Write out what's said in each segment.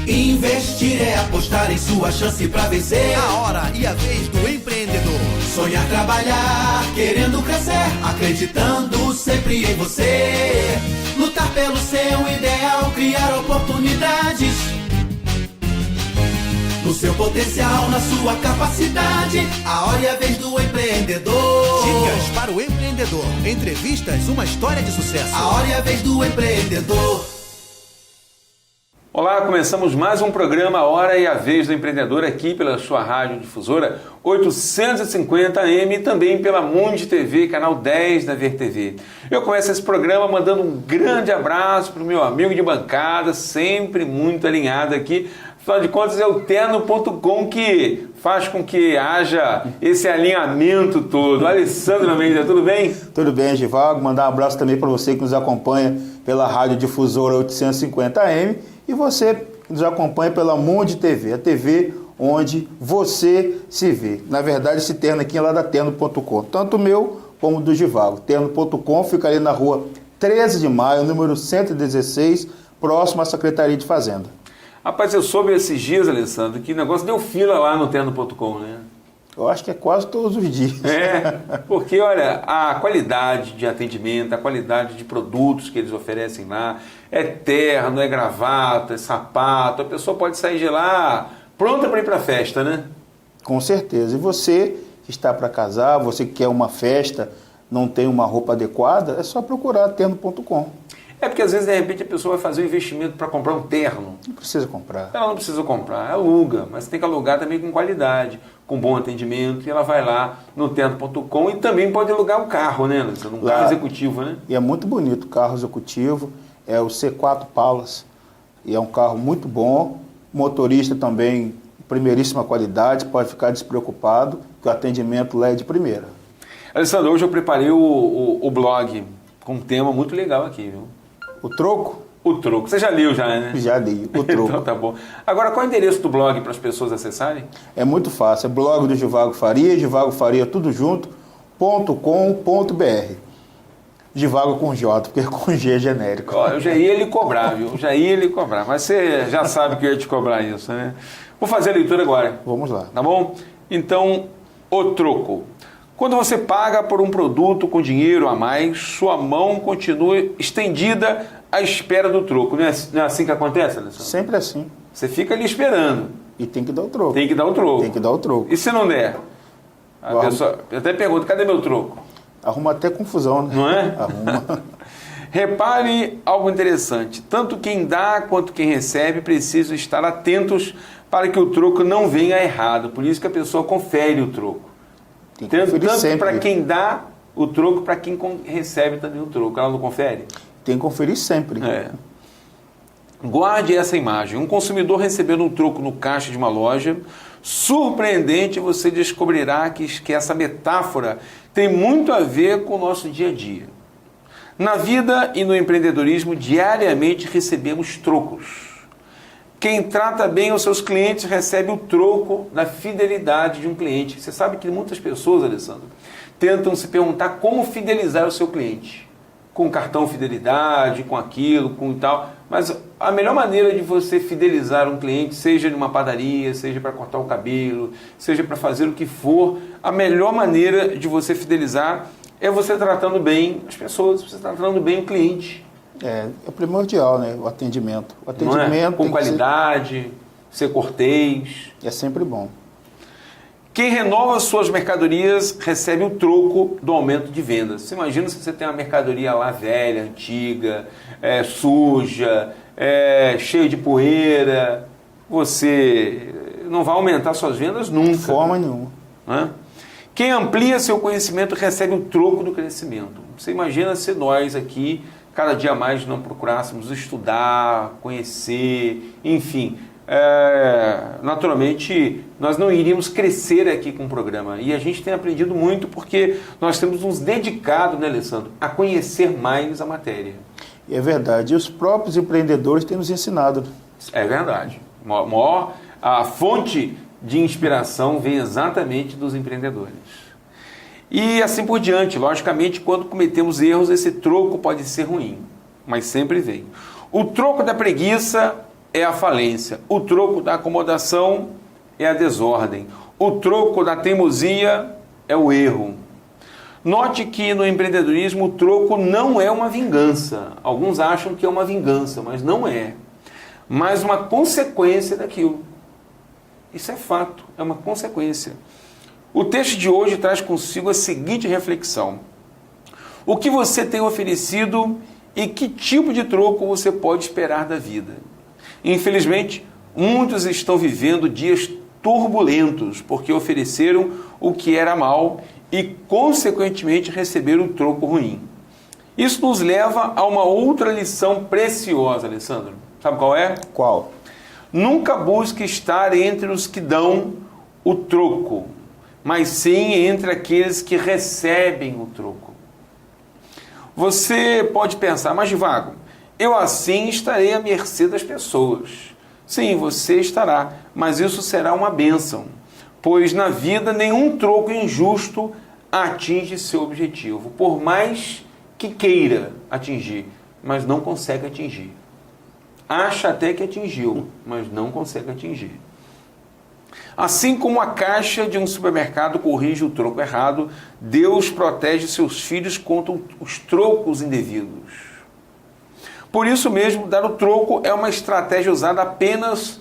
Investir é apostar em sua chance pra vencer. A hora e a vez do empreendedor. Sonhar, trabalhar, querendo crescer, acreditando sempre em você. Lutar pelo seu ideal, criar oportunidades no seu potencial, na sua capacidade. A hora e a vez do empreendedor. Dicas para o empreendedor. Entrevistas, uma história de sucesso. A hora e a vez do empreendedor. Olá, começamos mais um programa A Hora e a Vez do Empreendedor aqui pela sua rádio difusora 850M e também pela Mundi TV, canal 10 da VerTV. Eu começo esse programa mandando um grande abraço para o meu amigo de bancada, sempre muito alinhado aqui. Afinal de contas, é o Terno.com que faz com que haja esse alinhamento todo. Alessandro Almeida, tudo bem? Tudo bem, Givago. Mandar um abraço também para você que nos acompanha pela rádio difusora 850M e você que nos acompanha pela Mundi TV, a TV onde você se vê. Na verdade, esse terno aqui é lá da Terno.com, tanto o meu como do Givago. Terno.com fica ali na rua 13 de maio, número 116, próximo à Secretaria de Fazenda. Rapaz, eu soube esses dias, Alessandro, que o negócio deu fila lá no Terno.com, né? Eu acho que é quase todos os dias. É, porque olha, a qualidade de atendimento, a qualidade de produtos que eles oferecem lá, é terno, é gravata, é sapato, a pessoa pode sair de lá pronta para ir para a festa, né? Com certeza. E você que está para casar, você que quer uma festa, não tem uma roupa adequada, é só procurar Terno.com. É porque às vezes, de repente, a pessoa vai fazer um investimento para comprar um terno. Não precisa comprar. Ela não precisa comprar, aluga, mas tem que alugar também com qualidade, com bom atendimento, e ela vai lá no Terno.com e também pode alugar um carro, né, Alessandro? Um carro executivo, né? E é muito bonito o carro executivo, é o C4 Palace, e é um carro muito bom, motorista também, primeiríssima qualidade, pode ficar despreocupado, que o atendimento lá é de primeira. Alessandro, hoje eu preparei o blog com um tema muito legal aqui, viu? O troco? O troco. Você já leu já, né? Já li, o troco. Então tá bom. Agora, qual é o endereço do blog para as pessoas acessarem? É muito fácil, é blog do Givago Faria, tudo junto, .com.br. Givago com J, porque com G é genérico. Ó, eu já ia lhe cobrar, viu? Já ia lhe cobrar, mas você já sabe que eu ia te cobrar isso, né? Vou fazer a leitura agora. Vamos lá. Tá bom? Então, o troco. Quando você paga por um produto com dinheiro a mais, sua mão continua estendida à espera do troco. Não é assim que acontece, Alessandro? Sempre assim. Você fica ali esperando. E tem que dar o troco. Tem que dar o troco. Tem que dar o troco. E se não der? A pessoa até pergunta, cadê meu troco? Arruma até confusão, né? Não é? Arruma. Repare algo interessante. Tanto quem dá quanto quem recebe precisam estar atentos para que o troco não venha errado. Por isso que a pessoa confere o troco. Tem que conferir Tanto para sempre. quem dá o troco, para quem recebe também o troco. Ela não confere? Tem que conferir sempre. É. Guarde essa imagem. Um consumidor recebendo um troco no caixa de uma loja, surpreendente, você descobrirá que essa metáfora tem muito a ver com o nosso dia a dia. Na vida e no empreendedorismo, diariamente recebemos trocos. Quem trata bem os seus clientes recebe o troco da fidelidade de um cliente. Você sabe que muitas pessoas, Alessandro, tentam se perguntar como fidelizar o seu cliente. Com cartão fidelidade, com aquilo, com tal. Mas a melhor maneira de você fidelizar um cliente, seja numa padaria, seja para cortar o cabelo, seja para fazer o que for, a melhor maneira de você fidelizar é você tratando bem as pessoas, você tratando bem o cliente. É primordial, né? O atendimento. O Não é? atendimento Com qualidade, ser cortês. é sempre bom. Quem renova suas mercadorias recebe o troco do aumento de vendas. Você imagina se você tem uma mercadoria lá velha, antiga, suja, cheia de poeira, você não vai aumentar suas vendas nunca. De forma nenhuma. Né? Quem amplia seu conhecimento recebe o troco do crescimento. Você imagina se nós aqui, cada dia mais, não procurássemos estudar, conhecer, enfim... naturalmente nós não iríamos crescer aqui com o programa, e a gente tem aprendido muito porque nós temos nos dedicado, né, Alessandro, a conhecer mais a matéria. É verdade, e os próprios empreendedores têm nos ensinado. É verdade. A fonte de inspiração vem exatamente dos empreendedores. E assim por diante. Logicamente, quando cometemos erros, esse troco pode ser ruim, mas sempre vem. O troco da preguiça é a falência. O troco da acomodação é a desordem. O troco da teimosia é o erro. Note que no empreendedorismo o troco não é uma vingança. Alguns acham que é uma vingança, mas não é. Mas uma consequência daquilo. Isso é fato, é uma consequência. O texto de hoje traz consigo a seguinte reflexão: o que você tem oferecido e que tipo de troco você pode esperar da vida? Infelizmente, muitos estão vivendo dias turbulentos porque ofereceram o que era mal e, consequentemente, receberam o troco ruim. Isso nos leva a uma outra lição preciosa, Alessandro. Sabe qual é? Qual? Nunca busque estar entre os que dão o troco, mas sim entre aqueles que recebem o troco. Você pode pensar, mas Divago, eu assim estarei à mercê das pessoas. Sim, você estará, mas isso será uma bênção, pois na vida nenhum troco injusto atinge seu objetivo, por mais que queira atingir, mas não consegue atingir. Acha até que atingiu, mas não consegue atingir. Assim como a caixa de um supermercado corrige o troco errado, Deus protege seus filhos contra os trocos indevidos. Por isso mesmo, dar o troco é uma estratégia usada apenas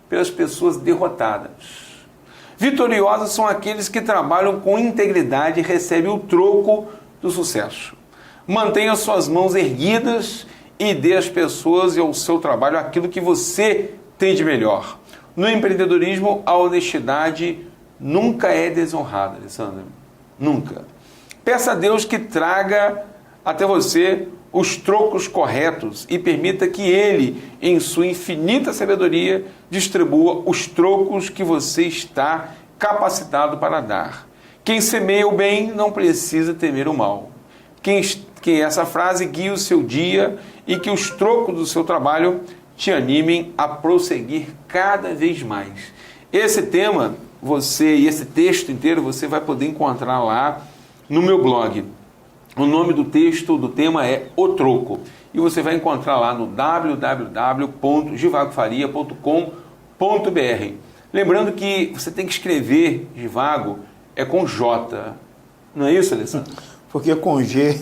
pelas pessoas derrotadas. Vitoriosos são aqueles que trabalham com integridade e recebem o troco do sucesso. Mantenha suas mãos erguidas e dê às pessoas e ao seu trabalho aquilo que você tem de melhor. No empreendedorismo, a honestidade nunca é desonrada, Alessandra. Nunca. Peça a Deus que traga até você os trocos corretos e permita que Ele, em sua infinita sabedoria, distribua os trocos que você está capacitado para dar. Quem semeia o bem não precisa temer o mal. Que essa frase guie o seu dia e que os trocos do seu trabalho te animem a prosseguir cada vez mais. Esse tema, e esse texto inteiro, você vai poder encontrar lá no meu blog. O nome do tema é O Troco. E você vai encontrar lá no www.givagofaria.com.br. Lembrando que você tem que escrever Givago é com J. Não é isso, Alessandro? Porque com G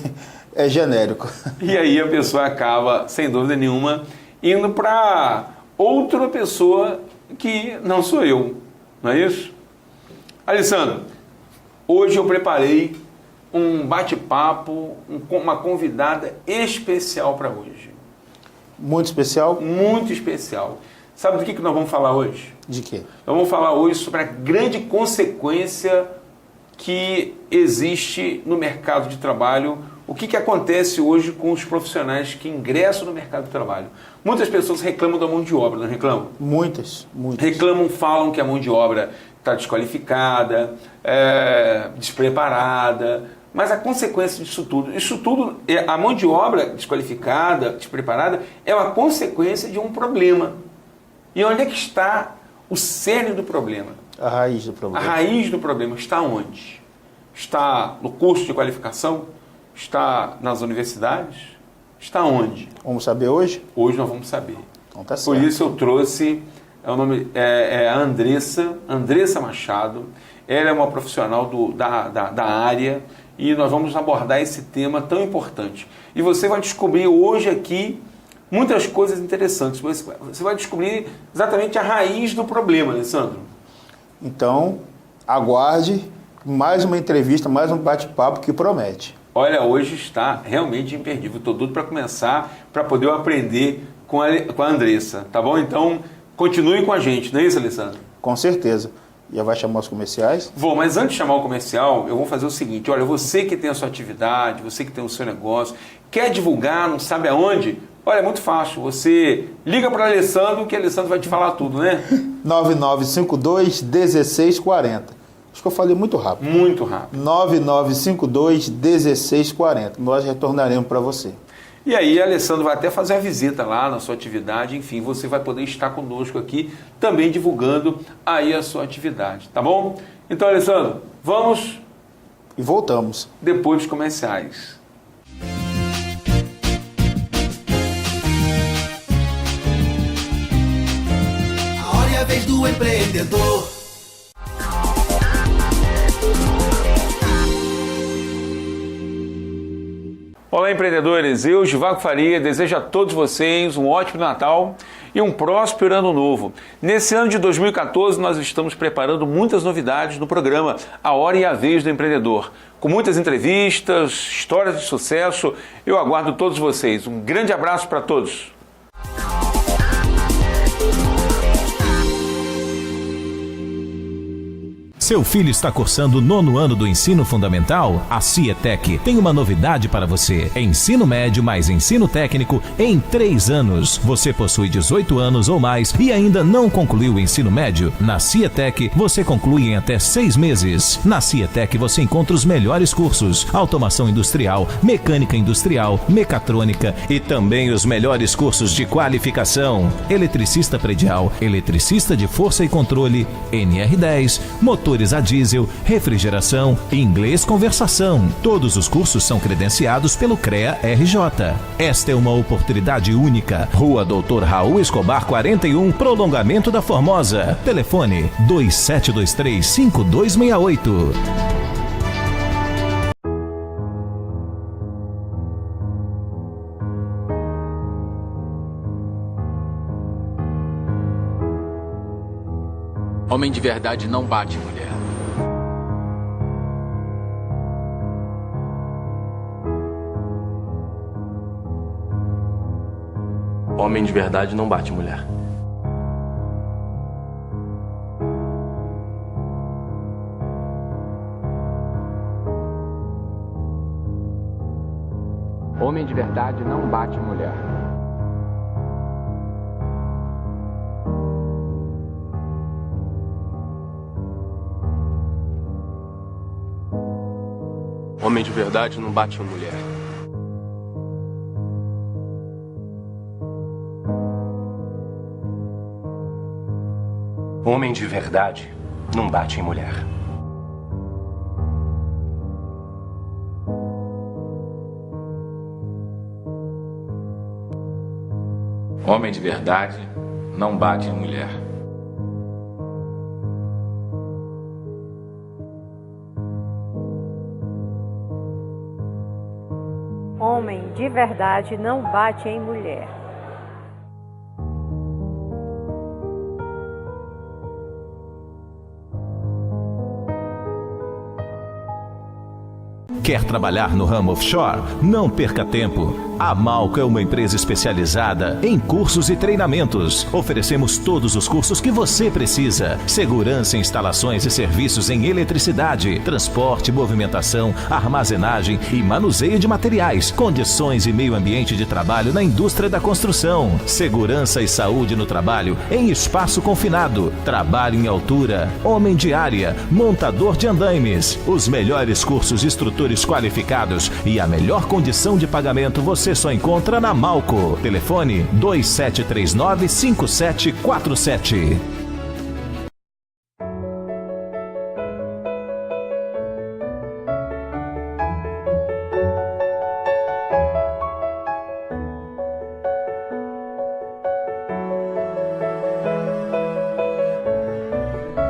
é genérico. E aí a pessoa acaba, sem dúvida nenhuma, indo para outra pessoa que não sou eu. Não é isso? Alessandro, hoje eu preparei um bate-papo, uma convidada especial para hoje. Muito especial? Muito especial. Sabe do que nós vamos falar hoje? De quê? Nós vamos falar hoje sobre a grande consequência que existe no mercado de trabalho. O que acontece hoje com os profissionais que ingressam no mercado de trabalho? Muitas pessoas reclamam da mão de obra, não reclamam? Muitas. Reclamam, falam que a mão de obra está desqualificada, despreparada. Mas a consequência disso tudo, a mão de obra desqualificada, despreparada, é uma consequência de um problema. E onde é que está o cerne do problema? A raiz do problema. A raiz do problema está onde? Está no curso de qualificação? Está nas universidades? Está onde? Vamos saber hoje? Hoje nós vamos saber. Então tá certo. Por isso eu trouxe, o nome é a Andressa Machado. Ela é uma profissional da área e nós vamos abordar esse tema tão importante. E você vai descobrir hoje aqui muitas coisas interessantes. Você vai descobrir exatamente a raiz do problema, Alessandro. Então, aguarde mais uma entrevista, mais um bate-papo que promete. Olha, hoje está realmente imperdível. Estou doido para começar, para poder eu aprender com a Andressa, tá bom? Então, continue com a gente, não é isso, Alessandro? Com certeza. Já vai chamar os comerciais? Vou, mas antes de chamar o comercial, eu vou fazer o seguinte. Olha, você que tem a sua atividade, você que tem o seu negócio, quer divulgar, não sabe aonde? Olha, é muito fácil. Você liga para o Alessandro, que o Alessandro vai te falar tudo, né? 9952-1640. Acho que eu falei muito rápido. Muito rápido. 9952-1640. Nós retornaremos para você. E aí, Alessandro vai até fazer a visita lá na sua atividade. Enfim, você vai poder estar conosco aqui, também divulgando aí a sua atividade, tá bom? Então, Alessandro, vamos... E voltamos. Depois dos comerciais. do empreendedor. Olá, empreendedores, eu, Givago Faria, desejo a todos vocês um ótimo Natal e um próspero ano novo. Nesse ano de 2014, nós estamos preparando muitas novidades no programa A Hora e a Vez do Empreendedor. Com muitas entrevistas, histórias de sucesso, eu aguardo todos vocês. Um grande abraço para todos. Seu filho está cursando o 9º ano do ensino fundamental? A Cietec tem uma novidade para você. Ensino médio mais ensino técnico em 3 anos. Você possui 18 anos ou mais e ainda não concluiu o ensino médio? Na Cietec, você conclui em até 6 meses. Na Cietec, você encontra os melhores cursos: automação industrial, mecânica industrial, mecatrônica e também os melhores cursos de qualificação: eletricista predial, eletricista de força e controle, NR10, motores a diesel, refrigeração, inglês conversação. Todos os cursos são credenciados pelo CREA-RJ. Esta é uma oportunidade única. Rua Doutor Raul Escobar 41, Prolongamento da Formosa. Telefone 2723-5268. Homem de verdade não bate mulher. Homem de verdade não bate mulher. Homem de verdade não bate mulher. Homem de verdade não bate mulher. Homem de verdade não bate em mulher. Homem de verdade não bate em mulher. Homem de verdade não bate em mulher. Quer trabalhar no ramo offshore? Não perca tempo. A Malco é uma empresa especializada em cursos e treinamentos. Oferecemos todos os cursos que você precisa: segurança, instalações e serviços em eletricidade, transporte, movimentação, armazenagem e manuseio de materiais, condições e meio ambiente de trabalho na indústria da construção, segurança e saúde no trabalho em espaço confinado, trabalho em altura, homem de área, montador de andaimes. Os melhores cursos, instrutores qualificados e a melhor condição de pagamento você só encontra na Malco. Telefone 2739-5747.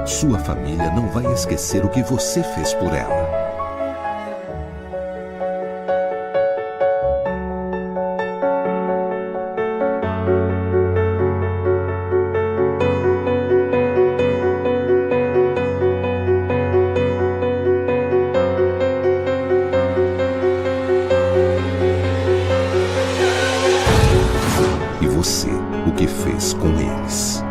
Sua família não vai esquecer o que você fez por ela. E você, o que fez com eles?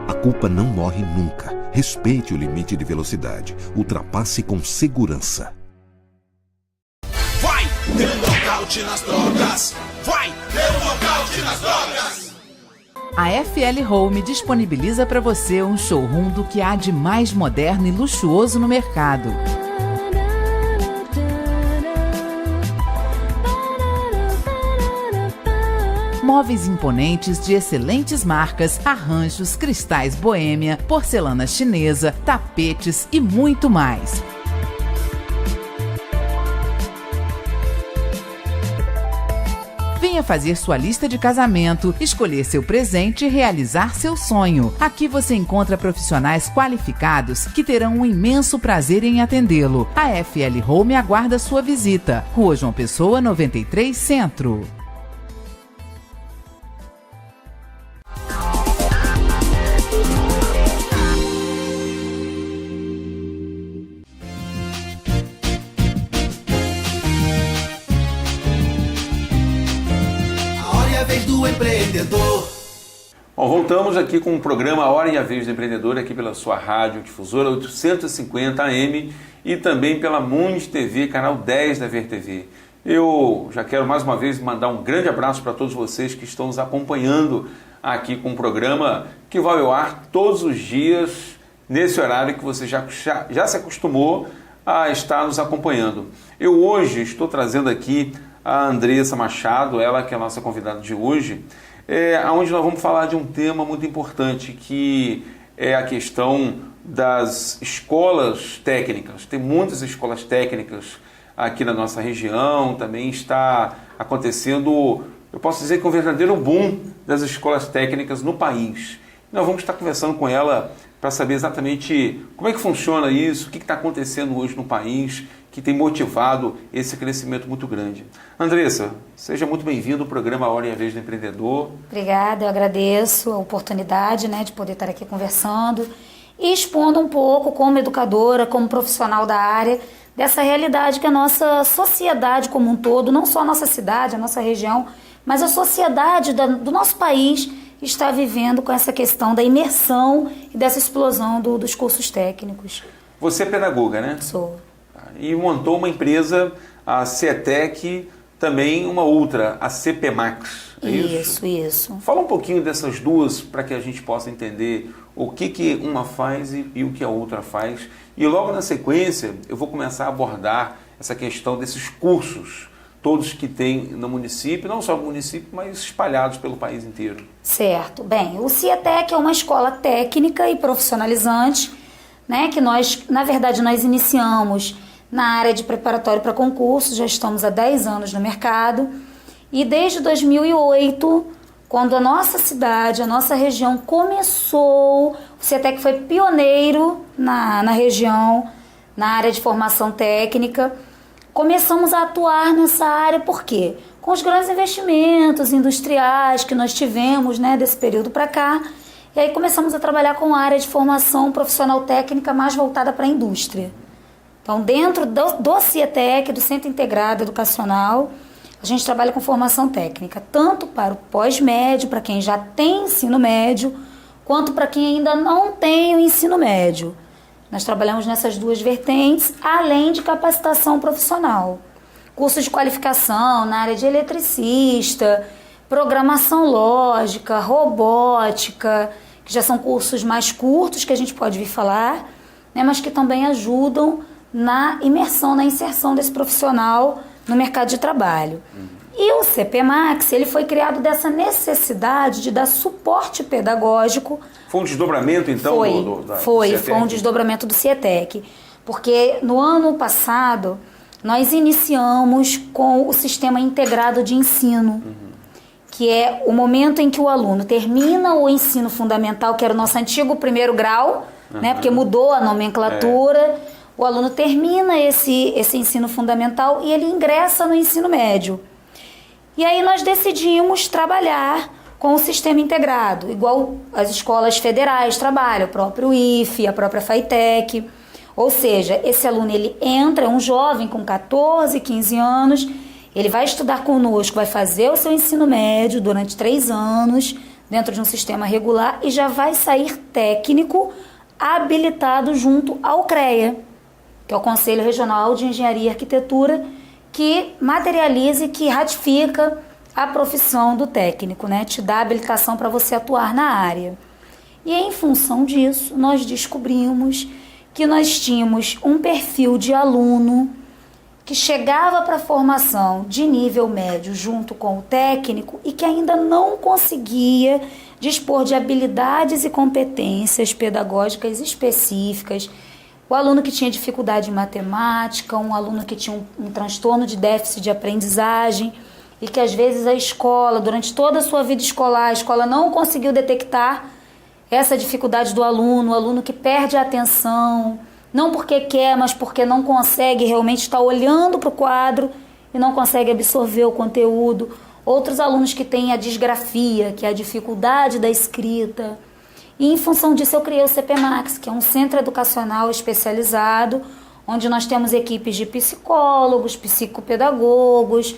A culpa não morre nunca. Respeite o limite de velocidade. Ultrapasse com segurança. Vai ter um nocaute nas drogas. Vai ter um nocaute nas drogas. A FL Home disponibiliza para você um showroom do que há de mais moderno e luxuoso no mercado. Móveis imponentes de excelentes marcas, arranjos, cristais boêmia, porcelana chinesa, tapetes e muito mais. Venha fazer sua lista de casamento, escolher seu presente e realizar seu sonho. Aqui você encontra profissionais qualificados que terão um imenso prazer em atendê-lo. A FL Home aguarda sua visita. Rua João Pessoa, 93, Centro. Do empreendedor. Bom, voltamos aqui com o programa A Hora e a Vez do Empreendedor, aqui pela sua rádio difusora 850 AM e também pela Mundi TV, canal 10 da VerTV. Eu já quero mais uma vez mandar um grande abraço para todos vocês que estão nos acompanhando aqui com um programa que vai ao ar todos os dias, nesse horário que você já se acostumou a estar nos acompanhando. Eu hoje estou trazendo aqui a Andressa Machado, ela que é a nossa convidada de hoje, onde nós vamos falar de um tema muito importante, que é a questão das escolas técnicas. Tem muitas escolas técnicas aqui na nossa região, também está acontecendo, eu posso dizer que um verdadeiro boom das escolas técnicas no país. Nós vamos estar conversando com ela para saber exatamente como é que funciona isso, o que está acontecendo hoje no país, que tem motivado esse crescimento muito grande. Andressa, seja muito bem-vindo ao programa A Hora e a Vez do Empreendedor. Obrigada, eu agradeço a oportunidade, de poder estar aqui conversando e expondo um pouco como educadora, como profissional da área, dessa realidade que a nossa sociedade como um todo, não só a nossa cidade, a nossa região, mas a sociedade do nosso país está vivendo com essa questão da imersão e dessa explosão dos cursos técnicos. Você é pedagoga, né? Sou. E montou uma empresa, a CETEC, também uma outra, a CPMAX. É isso? Isso. Fala um pouquinho dessas duas para que a gente possa entender o que uma faz e o que a outra faz. E logo na sequência eu vou começar a abordar essa questão desses cursos, todos que tem no município, não só no município, mas espalhados pelo país inteiro. Certo. Bem, o CIETEC é uma escola técnica e profissionalizante, que nós iniciamos na área de preparatório para concursos, já estamos há 10 anos no mercado, e desde 2008, quando a nossa cidade, a nossa região começou, o CIETEC foi pioneiro na região, na área de formação técnica, começamos a atuar nessa área, por quê? Com os grandes investimentos industriais que nós tivemos desse período para cá, e aí começamos a trabalhar com a área de formação profissional técnica mais voltada para a indústria. Então, dentro do CIETEC, do Centro Integrado Educacional, a gente trabalha com formação técnica, tanto para o pós-médio, para quem já tem ensino médio, quanto para quem ainda não tem o ensino médio. Nós trabalhamos nessas duas vertentes, além de capacitação profissional. Cursos de qualificação na área de eletricista, programação lógica, robótica, que já são cursos mais curtos que a gente pode vir falar, mas que também ajudam na imersão, na inserção desse profissional no mercado de trabalho. E o CPMAX, ele foi criado dessa necessidade de dar suporte pedagógico. Foi um desdobramento, então? Foi um desdobramento do CIETEC. Porque no ano passado, nós iniciamos com o sistema integrado de ensino, que é o momento em que o aluno termina o ensino fundamental, que era o nosso antigo primeiro grau, porque mudou a nomenclatura. O aluno termina esse ensino fundamental e ele ingressa no ensino médio. E aí nós decidimos trabalhar com o sistema integrado, igual as escolas federais trabalham, o próprio IFE, a própria FAITEC. Ou seja, esse aluno ele entra, é um jovem com 14, 15 anos, ele vai estudar conosco, vai fazer o seu ensino médio durante 3 anos, dentro de um sistema regular, e já vai sair técnico habilitado junto ao CREA, que é o Conselho Regional de Engenharia e Arquitetura, que materializa e que ratifica a profissão do técnico, te dá habilitação para você atuar na área. E em função disso, nós descobrimos que nós tínhamos um perfil de aluno que chegava para a formação de nível médio junto com o técnico e que ainda não conseguia dispor de habilidades e competências pedagógicas específicas. O aluno que tinha dificuldade em matemática, um aluno que tinha um transtorno de déficit de aprendizagem. e que às vezes a escola, durante toda a sua vida escolar, a escola não conseguiu detectar essa dificuldade do aluno, o aluno que perde a atenção, não porque quer, mas porque não consegue realmente estar olhando para o quadro e não consegue absorver o conteúdo. Outros alunos que têm a disgrafia, que é a dificuldade da escrita. E em função disso eu criei o CPMAX, que é um centro educacional especializado, onde nós temos equipes de psicólogos, psicopedagogos,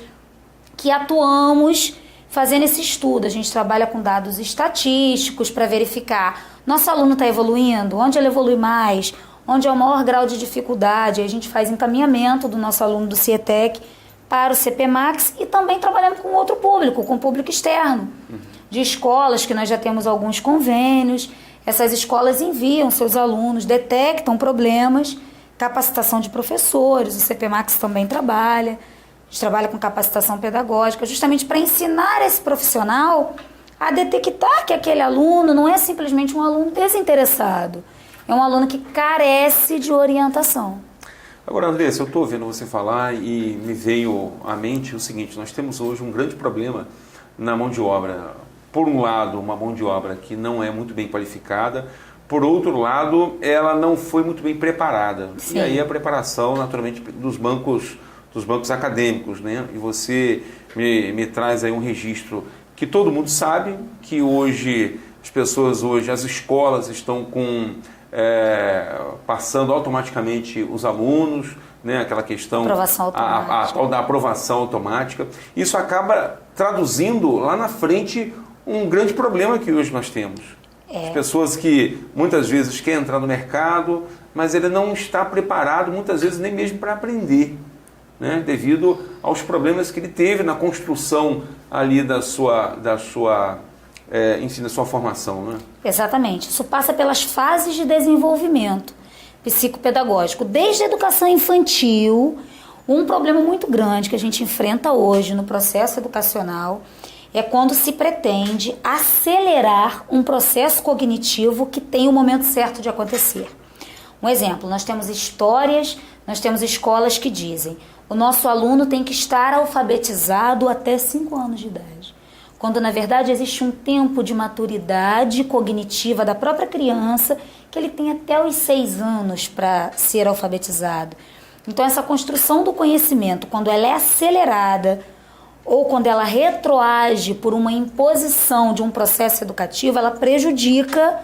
que atuamos fazendo esse estudo. A gente trabalha com dados estatísticos para verificar nosso aluno está evoluindo, onde ele evolui mais, onde é o maior grau de dificuldade. A gente faz encaminhamento do nosso aluno do CIETEC para o CPMAX e também trabalhando com outro público, com o público externo, de escolas que nós já temos alguns convênios. Essas escolas enviam seus alunos, detectam problemas, capacitação de professores, o CPMAX também trabalha. A gente trabalha com capacitação pedagógica, justamente para ensinar esse profissional a detectar que aquele aluno não é simplesmente um aluno desinteressado, é um aluno que carece de orientação. Agora, Andressa, eu estou ouvindo você falar e me veio à mente o seguinte: nós temos hoje um grande problema na mão de obra. Por um lado, uma mão de obra que não é muito bem qualificada, por outro lado, ela não foi muito bem preparada. Sim. E aí a preparação, naturalmente, dos bancos acadêmicos, né? E você me traz aí um registro que todo mundo sabe, que hoje as escolas estão passando automaticamente os alunos, né? Aquela questão a tal da aprovação automática. Isso acaba traduzindo lá na frente um grande problema que hoje nós temos. As pessoas que muitas vezes querem entrar no mercado, mas ele não está preparado, muitas vezes nem mesmo para aprender, né? Devido aos problemas que ele teve na construção ali da sua formação, né? Exatamente. Isso passa pelas fases de desenvolvimento psicopedagógico. Desde a educação infantil, um problema muito grande que a gente enfrenta hoje no processo educacional é quando se pretende acelerar um processo cognitivo que tem o momento certo de acontecer. Um exemplo, nós temos escolas que dizem: o nosso aluno tem que estar alfabetizado até 5 anos de idade. Quando, na verdade, existe um tempo de maturidade cognitiva da própria criança que ele tem até os 6 anos para ser alfabetizado. Então, essa construção do conhecimento, quando ela é acelerada ou quando ela retroage por uma imposição de um processo educativo, ela prejudica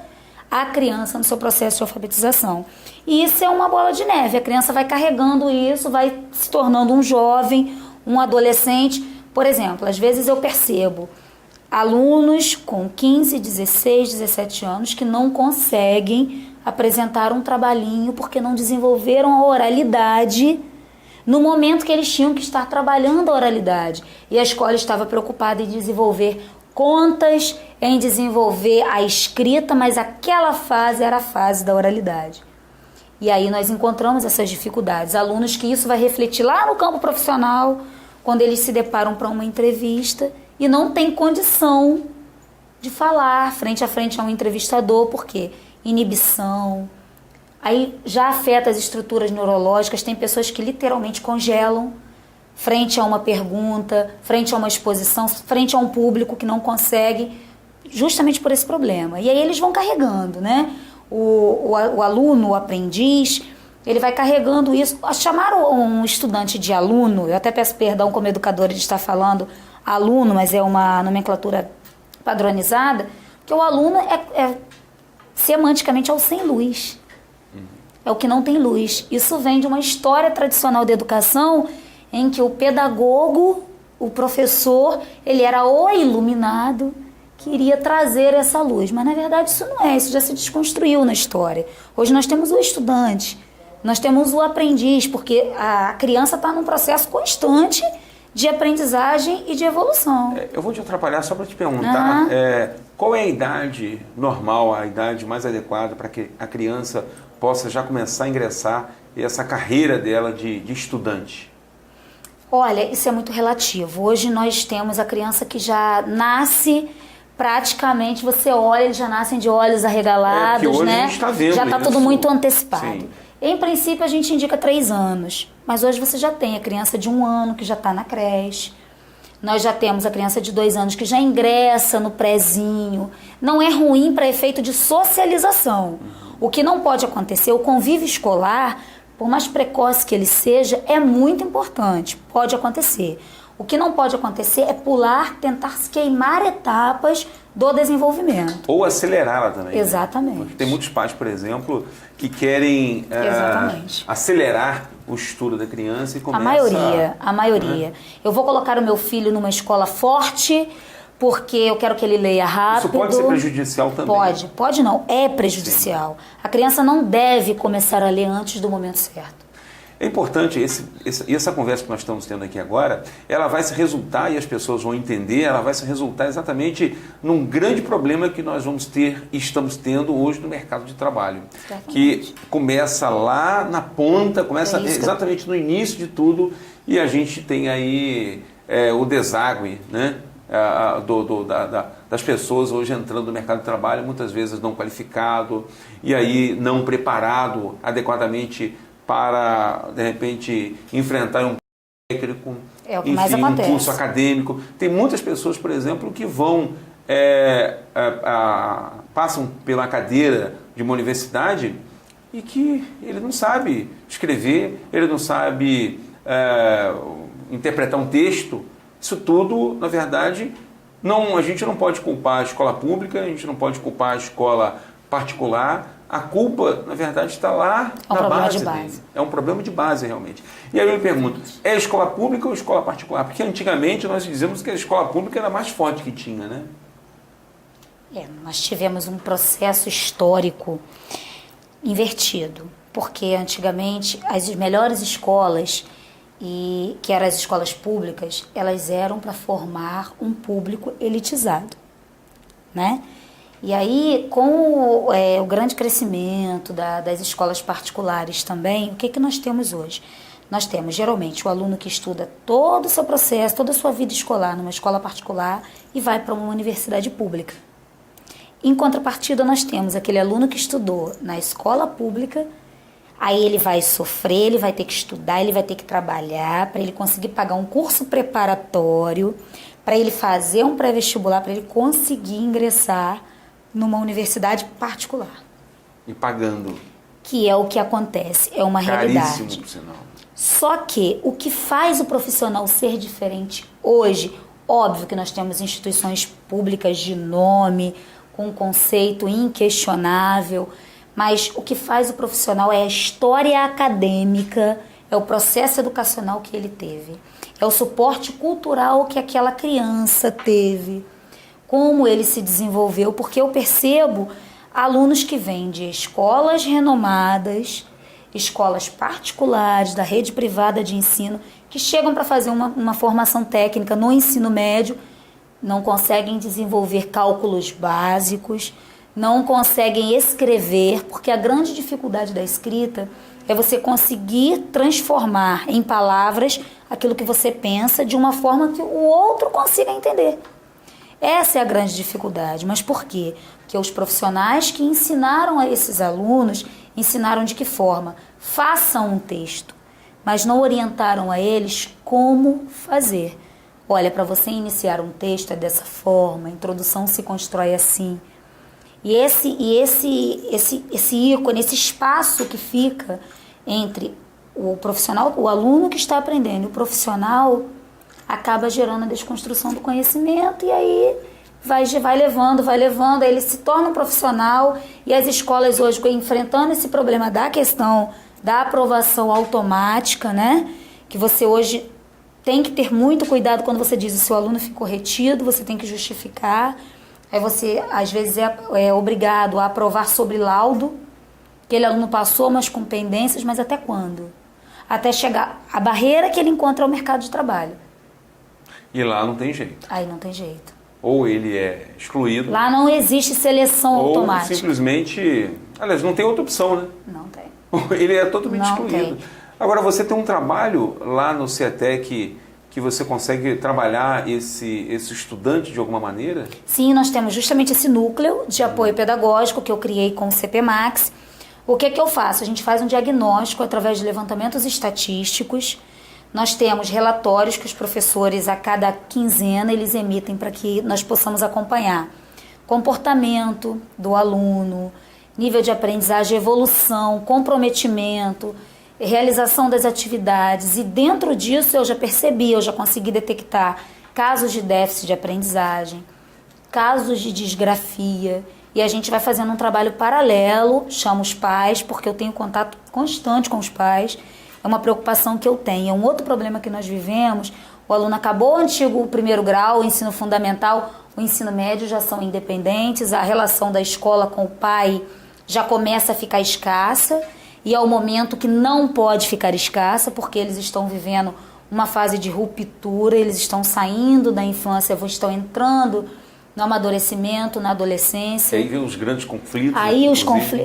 a criança no seu processo de alfabetização. E isso é uma bola de neve. A criança vai carregando isso, vai se tornando um jovem, um adolescente. Por exemplo, às vezes eu percebo alunos com 15, 16, 17 anos que não conseguem apresentar um trabalhinho porque não desenvolveram a oralidade no momento que eles tinham que estar trabalhando a oralidade. E a escola estava preocupada em desenvolver contas, em desenvolver a escrita, mas aquela fase era a fase da oralidade. E aí nós encontramos essas dificuldades. Alunos que isso vai refletir lá no campo profissional, quando eles se deparam para uma entrevista e não tem condição de falar frente a frente a um entrevistador, porque inibição. Aí já afeta as estruturas neurológicas, tem pessoas que literalmente congelam frente a uma pergunta, frente a uma exposição, frente a um público que não consegue, justamente por esse problema. E aí eles vão carregando, né? O aluno, o aprendiz, ele vai carregando isso. Chamar um estudante de aluno, eu até peço perdão como educadora de estar falando aluno, mas é uma nomenclatura padronizada, porque o aluno semanticamente é o sem luz. É o que não tem luz. Isso vem de uma história tradicional da educação em que o pedagogo, o professor, ele era o iluminado que iria trazer essa luz. Mas, na verdade, isso não é. Isso já se desconstruiu na história. Hoje nós temos o estudante, nós temos o aprendiz, porque a criança está num processo constante de aprendizagem e de evolução. Eu vou te atrapalhar só para te perguntar, qual é a idade normal, a idade mais adequada para que a criança possa já começar a ingressar essa carreira dela de estudante? Olha, isso é muito relativo. Hoje nós temos a criança que já nasce praticamente, você olha, eles já nascem de olhos arregalados, hoje né? A gente tá vendo já está tudo muito antecipado. Sim. Em princípio a gente indica 3 anos, mas hoje você já tem a criança de 1 ano que já está na creche. Nós já temos a criança de 2 anos que já ingressa no prézinho. Não é ruim para efeito de socialização. O que não pode acontecer, o convívio escolar, por mais precoce que ele seja, é muito importante. Pode acontecer. O que não pode acontecer é pular, tentar queimar etapas do desenvolvimento. Ou acelerá-la também. Exatamente. Né? Tem muitos pais, por exemplo, que querem acelerar o estudo da criança e começa... A maioria. Eu vou colocar o meu filho numa escola forte porque eu quero que ele leia rápido. Isso pode ser prejudicial também. Pode não, é prejudicial. Sim. A criança não deve começar a ler antes do momento certo. É importante, essa conversa que nós estamos tendo aqui agora, ela vai se resultar, e as pessoas vão entender, ela vai se resultar exatamente num grande problema que nós vamos ter e estamos tendo hoje no mercado de trabalho. Exatamente. Que começa lá na ponta, começa exatamente no início de tudo, e a gente tem aí o deságue, né? Das pessoas hoje entrando no mercado de trabalho, muitas vezes não qualificado, e aí não preparado adequadamente para, de repente, enfrentar um técnico, um curso acadêmico. Tem muitas pessoas, por exemplo, que vão, passam pela cadeira de uma universidade e que ele não sabe escrever, ele não sabe interpretar um texto. Isso tudo, na verdade, a gente não pode culpar a escola pública, a gente não pode culpar a escola particular. A culpa, na verdade, está lá na base dele. É um problema de base, realmente. E aí eu me pergunto, é escola pública ou escola particular? Porque antigamente nós dizemos que a escola pública era a mais forte que tinha, né? Nós tivemos um processo histórico invertido. Porque antigamente as melhores escolas, que eram as escolas públicas, elas eram para formar um público elitizado, né? E aí, com o grande crescimento das escolas particulares também, o que nós temos hoje? Nós temos, geralmente, o aluno que estuda todo o seu processo, toda a sua vida escolar numa escola particular e vai para uma universidade pública. Em contrapartida, nós temos aquele aluno que estudou na escola pública, aí ele vai sofrer, ele vai ter que estudar, ele vai ter que trabalhar para ele conseguir pagar um curso preparatório, para ele fazer um pré-vestibular, para ele conseguir ingressar numa universidade particular. E pagando. Que é o que acontece, é uma realidade. Caríssimo, por sinal. Só que o que faz o profissional ser diferente hoje, óbvio que nós temos instituições públicas de nome, com um conceito inquestionável, mas o que faz o profissional é a história acadêmica, é o processo educacional que ele teve, é o suporte cultural que aquela criança teve, como ele se desenvolveu, porque eu percebo alunos que vêm de escolas renomadas, escolas particulares, da rede privada de ensino, que chegam para fazer uma formação técnica no ensino médio, não conseguem desenvolver cálculos básicos, não conseguem escrever, porque a grande dificuldade da escrita é você conseguir transformar em palavras aquilo que você pensa de uma forma que o outro consiga entender. Essa é a grande dificuldade. Mas por quê? Porque os profissionais que ensinaram a esses alunos, ensinaram de que forma? Façam um texto, mas não orientaram a eles como fazer. Olha, para você iniciar um texto é dessa forma, a introdução se constrói assim. E esse ícone, esse espaço que fica entre o profissional, o aluno que está aprendendo e o profissional, acaba gerando a desconstrução do conhecimento e aí vai levando, aí ele se torna um profissional e as escolas hoje enfrentando esse problema da questão da aprovação automática, né? Que você hoje tem que ter muito cuidado quando você diz o seu aluno ficou retido, você tem que justificar. Aí você, às vezes, é obrigado a aprovar sobre laudo, aquele aluno passou, mas com pendências, mas até quando? Até chegar a barreira que ele encontra ao mercado de trabalho. E lá não tem jeito. Aí não tem jeito. Ou ele é excluído. Lá não existe seleção automática. Ou simplesmente... Aliás, não tem outra opção, né? Não tem. Ele é totalmente excluído. Tem. Agora, você tem um trabalho lá no CETEC que você consegue trabalhar esse estudante de alguma maneira? Sim, nós temos justamente esse núcleo de apoio pedagógico que eu criei com o CPMAX. O que é que eu faço? A gente faz um diagnóstico através de levantamentos estatísticos Nós temos relatórios que os professores, a cada quinzena, eles emitem para que nós possamos acompanhar comportamento do aluno, nível de aprendizagem, evolução, comprometimento, realização das atividades. E dentro disso eu já percebi, eu já consegui detectar casos de déficit de aprendizagem, casos de disgrafia. E a gente vai fazendo um trabalho paralelo, chamo os pais, porque eu tenho contato constante com os pais. É uma preocupação que eu tenho. É um outro problema que nós vivemos. O aluno acabou o primeiro grau, o ensino fundamental, o ensino médio já são independentes, a relação da escola com o pai já começa a ficar escassa, e é o momento que não pode ficar escassa, porque eles estão vivendo uma fase de ruptura, eles estão saindo da infância, estão entrando no amadurecimento, na adolescência. E aí vem os grandes conflitos. Aí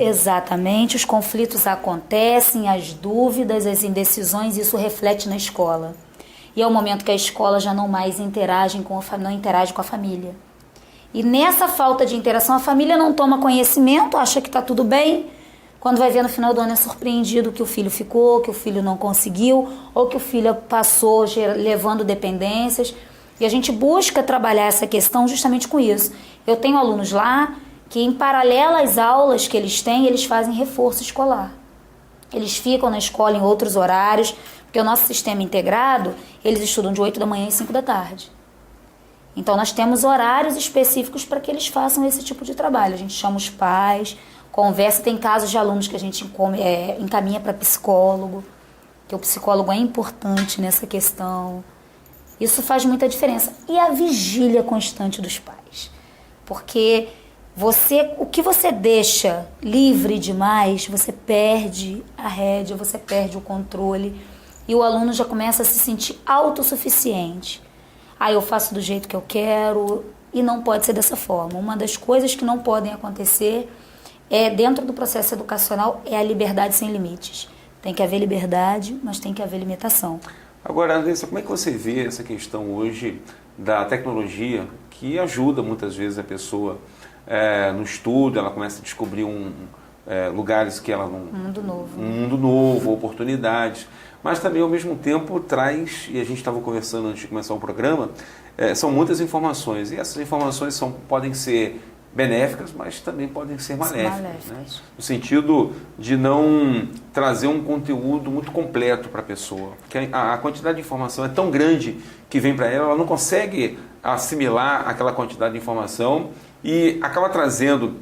exatamente, os conflitos acontecem, as dúvidas, as indecisões, isso reflete na escola. E é o momento que a escola já não mais interage com a família. E nessa falta de interação, a família não toma conhecimento, acha que está tudo bem. Quando vai ver no final do ano é surpreendido que o filho ficou, que o filho não conseguiu, ou que o filho passou levando dependências. E a gente busca trabalhar essa questão justamente com isso. Eu tenho alunos lá que, em paralelo às aulas que eles têm, eles fazem reforço escolar. Eles ficam na escola em outros horários, porque o nosso sistema integrado, eles estudam de 8 da manhã e 5 da tarde. Então nós temos horários específicos para que eles façam esse tipo de trabalho. A gente chama os pais, conversa, tem casos de alunos que a gente encaminha para psicólogo, que o psicólogo é importante nessa questão. Isso faz muita diferença. E a vigília constante dos pais. Porque o que você deixa livre demais, você perde a rédea, você perde o controle. E o aluno já começa a se sentir autossuficiente. Eu faço do jeito que eu quero, e não pode ser dessa forma. Uma das coisas que não podem acontecer dentro do processo educacional é a liberdade sem limites. Tem que haver liberdade, mas tem que haver limitação. Agora, Andressa, como é que você vê essa questão hoje da tecnologia que ajuda muitas vezes a pessoa no estudo, ela começa a descobrir lugares que ela não... Um mundo novo, oportunidades, mas também ao mesmo tempo traz, e a gente estava conversando antes de começar o programa, são muitas informações, e essas informações podem ser benéficas, mas também podem ser maléficas. Né? No sentido de não trazer um conteúdo muito completo para a pessoa. Porque a quantidade de informação é tão grande que vem para ela não consegue assimilar aquela quantidade de informação e acaba trazendo,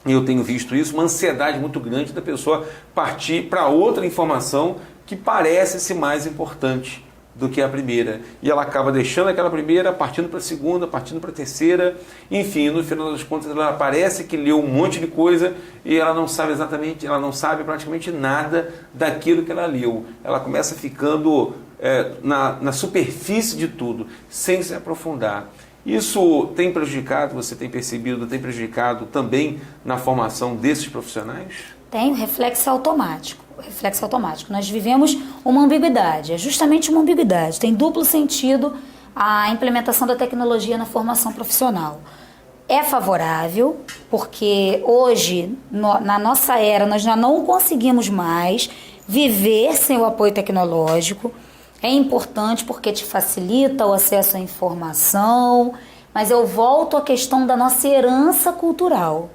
e eu tenho visto isso, uma ansiedade muito grande da pessoa partir para outra informação que parece ser mais importante do que a primeira. E ela acaba deixando aquela primeira, partindo para a segunda, partindo para a terceira. Enfim, no final das contas, ela parece que leu um monte de coisa e ela não sabe exatamente, ela não sabe praticamente nada daquilo que ela leu. Ela começa ficando na superfície de tudo, sem se aprofundar. Isso tem prejudicado, você tem percebido, tem prejudicado também na formação desses profissionais? Tem o reflexo automático. Nós vivemos uma ambiguidade, é justamente uma ambiguidade. Tem duplo sentido a implementação da tecnologia na formação profissional. É favorável, porque hoje, na nossa era, nós já não conseguimos mais viver sem o apoio tecnológico. É importante porque te facilita o acesso à informação, mas eu volto à questão da nossa herança cultural.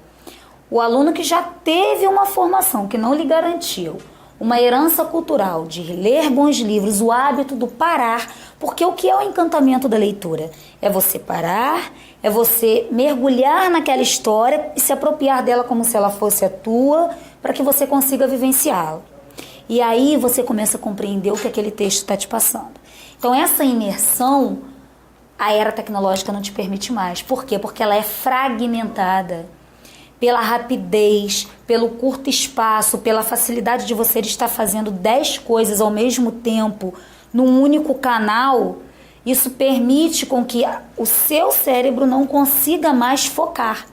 O aluno que já teve uma formação que não lhe garantiu uma herança cultural de ler bons livros, o hábito do parar, porque o que é o encantamento da leitura? É você parar, é você mergulhar naquela história e se apropriar dela como se ela fosse a tua, para que você consiga vivenciá-la. E aí você começa a compreender o que aquele texto está te passando. Então essa imersão, a era tecnológica não te permite mais. Por quê? Porque ela é fragmentada. Pela rapidez, pelo curto espaço, pela facilidade de você estar fazendo 10 coisas ao mesmo tempo num único canal, isso permite com que o seu cérebro não consiga mais focar.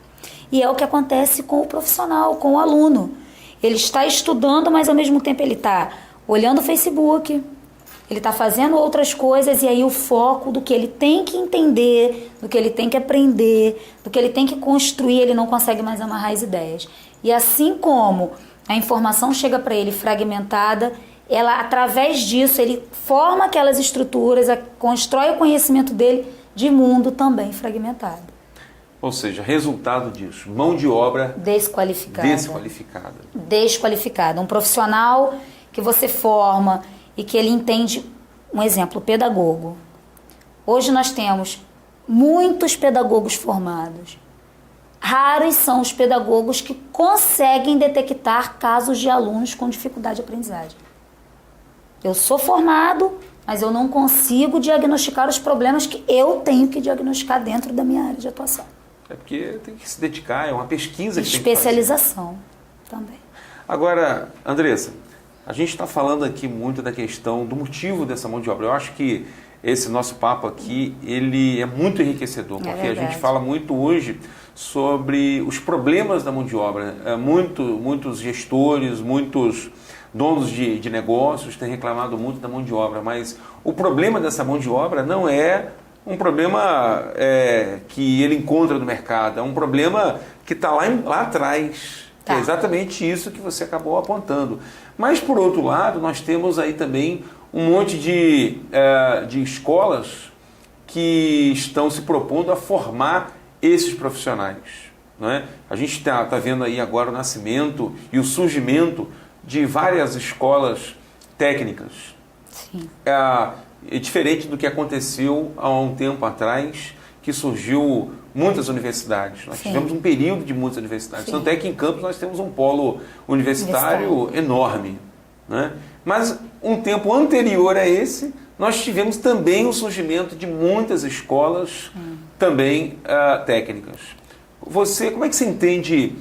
E é o que acontece com o profissional, com o aluno. Ele está estudando, mas ao mesmo tempo ele está olhando o Facebook, ele está fazendo outras coisas, e aí o foco do que ele tem que entender, do que ele tem que aprender, do que ele tem que construir, ele não consegue mais amarrar as ideias. E assim como a informação chega para ele fragmentada, ela, através disso, ele forma aquelas estruturas, constrói o conhecimento dele de mundo também fragmentado. Ou seja, resultado disso, mão de obra desqualificada. Um profissional que você forma e que ele entende, um exemplo, pedagogo. Hoje nós temos muitos pedagogos formados. Raros são os pedagogos que conseguem detectar casos de alunos com dificuldade de aprendizagem. Eu sou formado, mas eu não consigo diagnosticar os problemas que eu tenho que diagnosticar dentro da minha área de atuação. É porque tem que se dedicar, é uma pesquisa que especialização também. Agora, Andressa, a gente está falando aqui muito da questão do motivo dessa mão de obra. Eu acho que esse nosso papo aqui, ele é muito enriquecedor, porque a gente fala muito hoje sobre os problemas da mão de obra. Muitos gestores, muitos donos de negócios têm reclamado muito da mão de obra, mas o problema dessa mão de obra não é um problema que ele encontra no mercado, é um problema que está lá atrás, que é exatamente isso que você acabou apontando. Mas, por outro lado, nós temos aí também um monte de escolas que estão se propondo a formar esses profissionais. Não é? A gente está vendo aí agora o nascimento e o surgimento de várias escolas técnicas. Sim. É diferente do que aconteceu há um tempo atrás, que surgiu muitas universidades. Nós tivemos um período de muitas universidades. Tanto é que em Campos nós temos um polo universitário enorme. Né? Mas um tempo anterior a esse, nós tivemos também o surgimento de muitas escolas também técnicas. Como é que você entende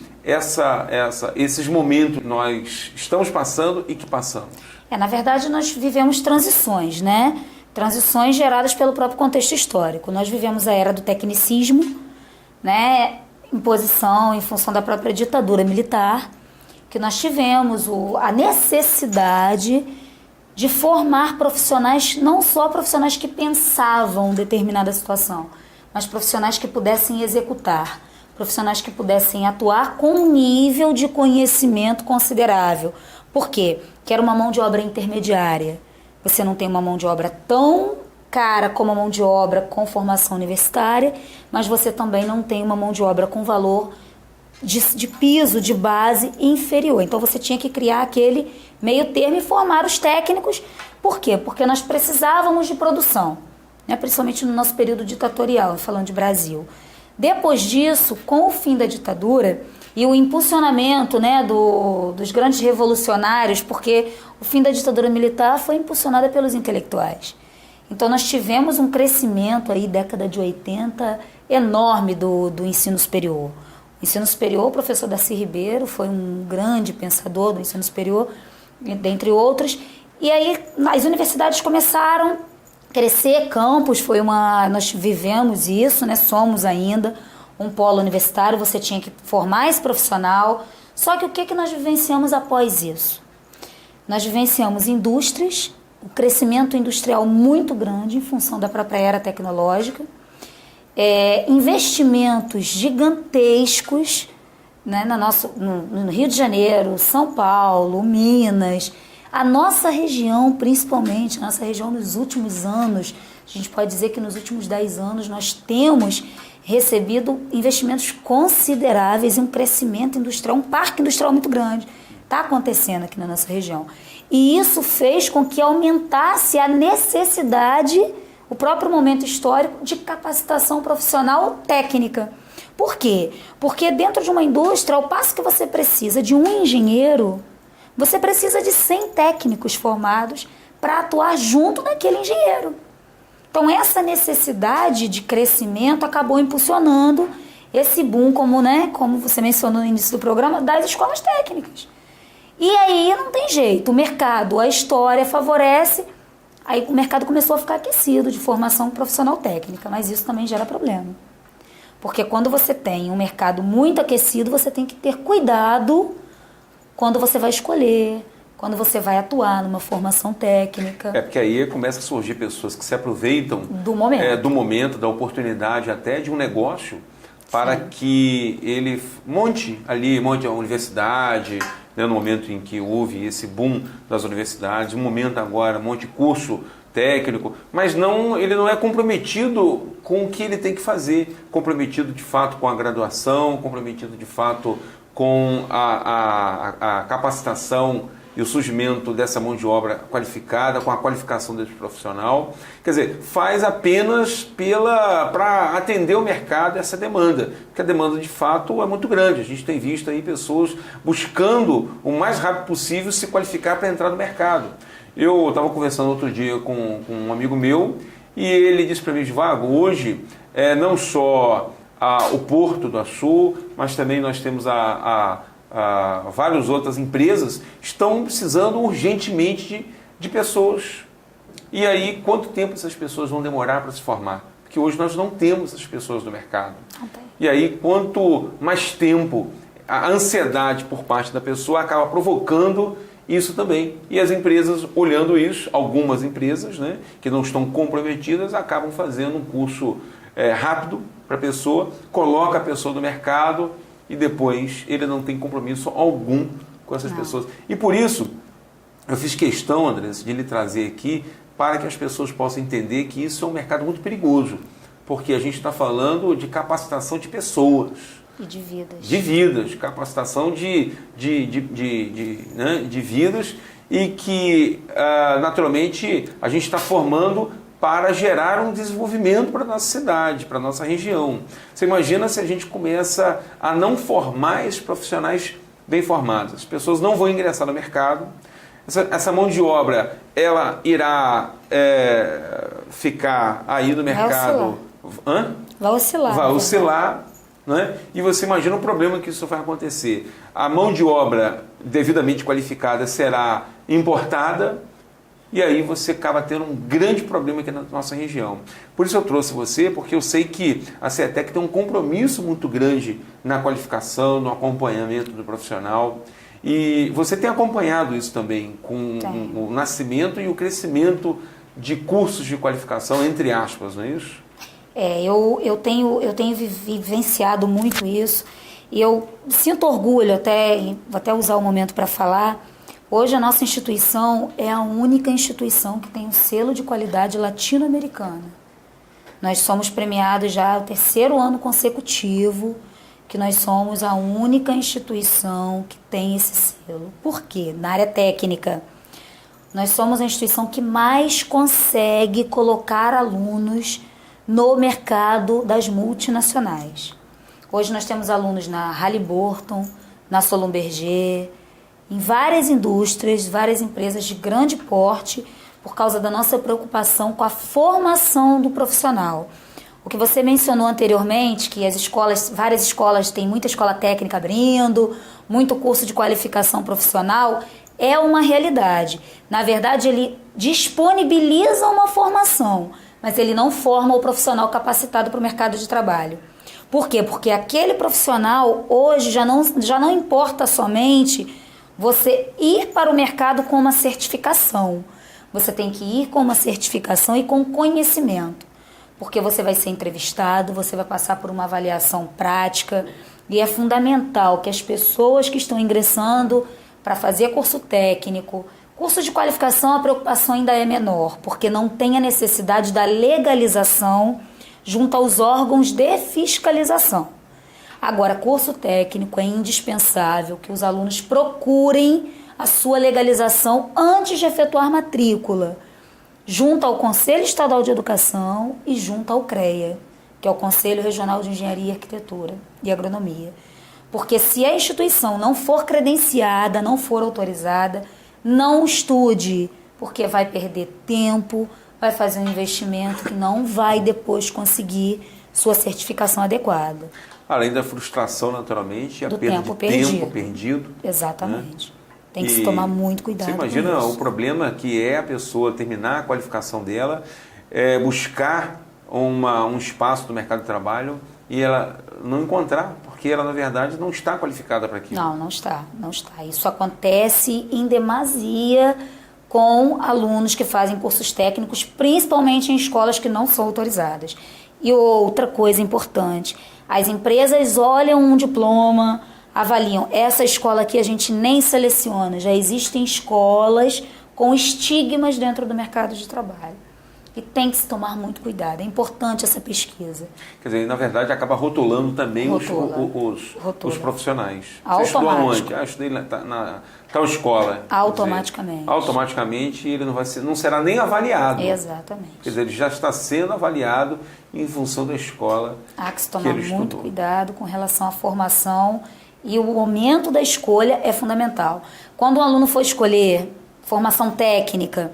esses momentos que nós estamos passando e que passamos? Na verdade, nós vivemos transições, né? Transições geradas pelo próprio contexto histórico. Nós vivemos a era do tecnicismo, né? Imposição em função da própria ditadura militar, que nós tivemos a necessidade de formar profissionais, não só profissionais que pensavam determinada situação, mas profissionais que pudessem executar, profissionais que pudessem atuar com um nível de conhecimento considerável. Por quê? Que era uma mão de obra intermediária. Você não tem uma mão de obra tão cara como a mão de obra com formação universitária, mas você também não tem uma mão de obra com valor de piso, de base inferior. Então você tinha que criar aquele meio termo e formar os técnicos. Por quê? Porque nós precisávamos de produção, né? Principalmente no nosso período ditatorial, falando de Brasil. Depois disso, com o fim da ditadura e o impulsionamento, né, dos grandes revolucionários, porque o fim da ditadura militar foi impulsionada pelos intelectuais. Então nós tivemos um crescimento aí, década de 80, enorme do ensino superior. O ensino superior, o professor Darcy Ribeiro foi um grande pensador do ensino superior, dentre outros. E aí as universidades começaram a crescer, campus, nós vivemos isso, né, somos ainda um polo universitário, você tinha que formar esse profissional. Só que o que nós vivenciamos após isso? Nós vivenciamos indústrias, o crescimento industrial muito grande em função da própria era tecnológica, investimentos gigantescos, né, no Rio de Janeiro, São Paulo, Minas, a nossa região, principalmente, a nossa região nos últimos anos, a gente pode dizer que nos últimos 10 anos nós temos recebido investimentos consideráveis e um crescimento industrial, um parque industrial muito grande. Está acontecendo aqui na nossa região. E isso fez com que aumentasse a necessidade, o próprio momento histórico, de capacitação profissional técnica. Por quê? Porque dentro de uma indústria, ao passo que você precisa de um engenheiro, você precisa de 100 técnicos formados para atuar junto naquele engenheiro. Então essa necessidade de crescimento acabou impulsionando esse boom, como você mencionou no início do programa, das escolas técnicas. E aí não tem jeito, o mercado, a história favorece, aí o mercado começou a ficar aquecido de formação profissional técnica, mas isso também gera problema. Porque quando você tem um mercado muito aquecido, você tem que ter cuidado quando você vai escolher, quando você vai atuar numa formação técnica. Porque aí começa a surgir pessoas que se aproveitam do momento, da oportunidade até de um negócio para que ele monte a universidade, né, no momento em que houve esse boom das universidades, um momento agora, monte curso técnico, mas ele não é comprometido com o que ele tem que fazer, comprometido de fato com a graduação, comprometido de fato com a capacitação e o surgimento dessa mão de obra qualificada, com a qualificação desse profissional. Quer dizer, faz apenas para atender o mercado essa demanda, porque a demanda de fato é muito grande. A gente tem visto aí pessoas buscando o mais rápido possível se qualificar para entrar no mercado. Eu estava conversando outro dia com um amigo meu e ele disse para mim, Vago, hoje não só o Porto do Açu, mas também nós temos várias outras empresas estão precisando urgentemente de pessoas. E aí, quanto tempo essas pessoas vão demorar para se formar? Porque hoje nós não temos essas pessoas no mercado. E aí, quanto mais tempo, a ansiedade por parte da pessoa acaba provocando isso também. E as empresas, olhando isso, algumas empresas, né, que não estão comprometidas, acabam fazendo um curso rápido para a pessoa, coloca a pessoa no mercado e depois ele não tem compromisso algum com essas pessoas. E por isso, eu fiz questão, Andressa, de lhe trazer aqui para que as pessoas possam entender que isso é um mercado muito perigoso, porque a gente está falando de capacitação de pessoas. E de vidas. De vidas, capacitação de vidas e que, naturalmente, a gente está formando para gerar um desenvolvimento para a nossa cidade, para a nossa região. Você imagina se a gente começa a não formar esses profissionais bem formados. As pessoas não vão ingressar no mercado. Essa mão de obra, ela irá ficar aí no mercado. Vai oscilar. Vai oscilar. Né? E você imagina o problema que isso vai acontecer. A mão de obra devidamente qualificada será importada e aí você acaba tendo um grande problema aqui na nossa região. Por isso eu trouxe você, porque eu sei que a CETEC tem um compromisso muito grande na qualificação, no acompanhamento do profissional. E você tem acompanhado isso também, com o nascimento e o crescimento de cursos de qualificação, entre aspas, não é isso? Eu tenho vivenciado muito isso e eu sinto orgulho, vou até usar o momento para falar. Hoje a nossa instituição é a única instituição que tem o selo de qualidade latino-americana. Nós somos premiados já o 3º ano consecutivo que nós somos a única instituição que tem esse selo. Por quê? Na área técnica, nós somos a instituição que mais consegue colocar alunos no mercado das multinacionais. Hoje nós temos alunos na Halliburton, na Schlumberger, em várias indústrias, várias empresas de grande porte, por causa da nossa preocupação com a formação do profissional. O que você mencionou anteriormente, que várias escolas, tem muita escola técnica abrindo, muito curso de qualificação profissional, é uma realidade. Na verdade, ele disponibiliza uma formação, mas ele não forma o profissional capacitado para o mercado de trabalho. Por quê? Porque aquele profissional hoje já não importa somente você ir para o mercado com uma certificação. Você tem que ir com uma certificação e com conhecimento. Porque você vai ser entrevistado, você vai passar por uma avaliação prática e é fundamental que as pessoas que estão ingressando para fazer curso técnico, curso de qualificação, a preocupação ainda é menor, porque não tem a necessidade da legalização junto aos órgãos de fiscalização. Agora, curso técnico é indispensável que os alunos procurem a sua legalização antes de efetuar matrícula, junto ao Conselho Estadual de Educação e junto ao CREA, que é o Conselho Regional de Engenharia, Arquitetura e Agronomia. Porque se a instituição não for credenciada, não for autorizada, não estude, porque vai perder tempo, vai fazer um investimento que não vai depois conseguir sua certificação adequada. Além da frustração, naturalmente, a perda de tempo perdido. Exatamente. Né? Tem que se tomar muito cuidado. Você imagina o problema que é a pessoa terminar a qualificação dela, buscar um espaço do mercado de trabalho e ela não encontrar, porque ela, na verdade, não está qualificada para aquilo. Não está. Isso acontece em demasia com alunos que fazem cursos técnicos, principalmente em escolas que não são autorizadas. E outra coisa importante, As empresas olham um diploma, avaliam. Essa escola aqui a gente nem seleciona. Já existem escolas com estigmas dentro do mercado de trabalho. E tem que se tomar muito cuidado. É importante essa pesquisa. Quer dizer, na verdade, acaba rotulando também os profissionais. Você estudou aonde? Estudei na tal escola. Automaticamente. Dizer, automaticamente ele não será nem avaliado. Exatamente. Quer dizer, ele já está sendo avaliado em função da escola. Há que se tomar muito cuidado com relação à formação, e o momento da escolha é fundamental. Quando um aluno for escolher formação técnica,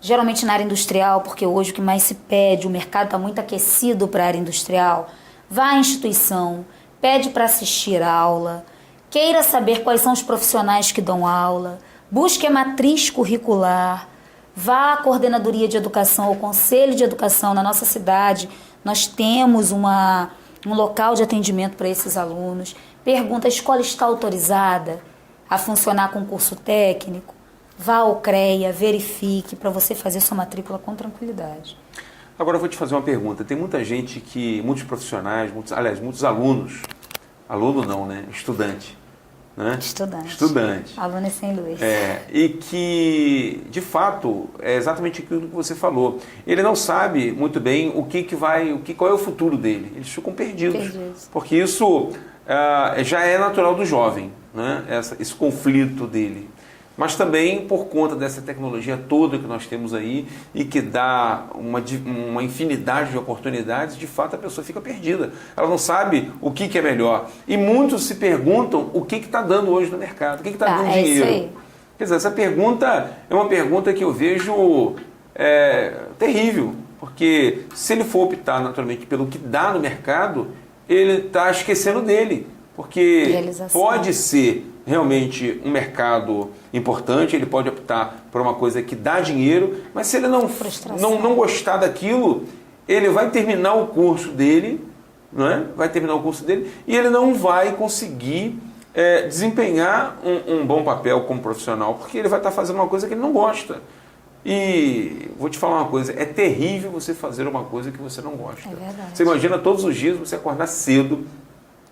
geralmente na área industrial, porque hoje o que mais se pede, o mercado está muito aquecido para a área industrial, vá à instituição, pede para assistir a aula, queira saber quais são os profissionais que dão aula, busque a matriz curricular, vá à coordenadoria de educação, ao conselho de educação. Na nossa cidade, nós temos um local de atendimento para esses alunos. Pergunta: a escola está autorizada a funcionar com curso técnico? Vá ao CREA, verifique para você fazer sua matrícula com tranquilidade. Agora eu vou te fazer uma pergunta. Tem muita gente muitos profissionais, muitos alunos, aluno não, né? Estudante. Né? Estudante. Aluno é sem luz. E que, de fato, é exatamente aquilo que você falou. Ele não sabe muito bem qual é o futuro dele. Eles ficam perdidos. Porque isso já é natural do jovem, né? Esse conflito dele. Mas também por conta dessa tecnologia toda que nós temos aí e que dá uma infinidade de oportunidades, de fato a pessoa fica perdida. Ela não sabe o que é melhor. E muitos se perguntam o que está dando hoje no mercado, o que está dando dinheiro. Isso aí. Quer dizer, essa pergunta é uma pergunta que eu vejo terrível, porque se ele for optar naturalmente pelo que dá no mercado, ele está esquecendo dele, porque pode ser realmente um mercado importante, ele pode optar por uma coisa que dá dinheiro, mas se ele não gostar daquilo, ele vai terminar o curso dele, não é? Vai terminar o curso dele e ele não vai conseguir desempenhar um bom papel como profissional, porque ele vai estar fazendo uma coisa que ele não gosta. E vou te falar uma coisa, é terrível você fazer uma coisa que você não gosta. É verdade. Você imagina todos os dias você acordar cedo,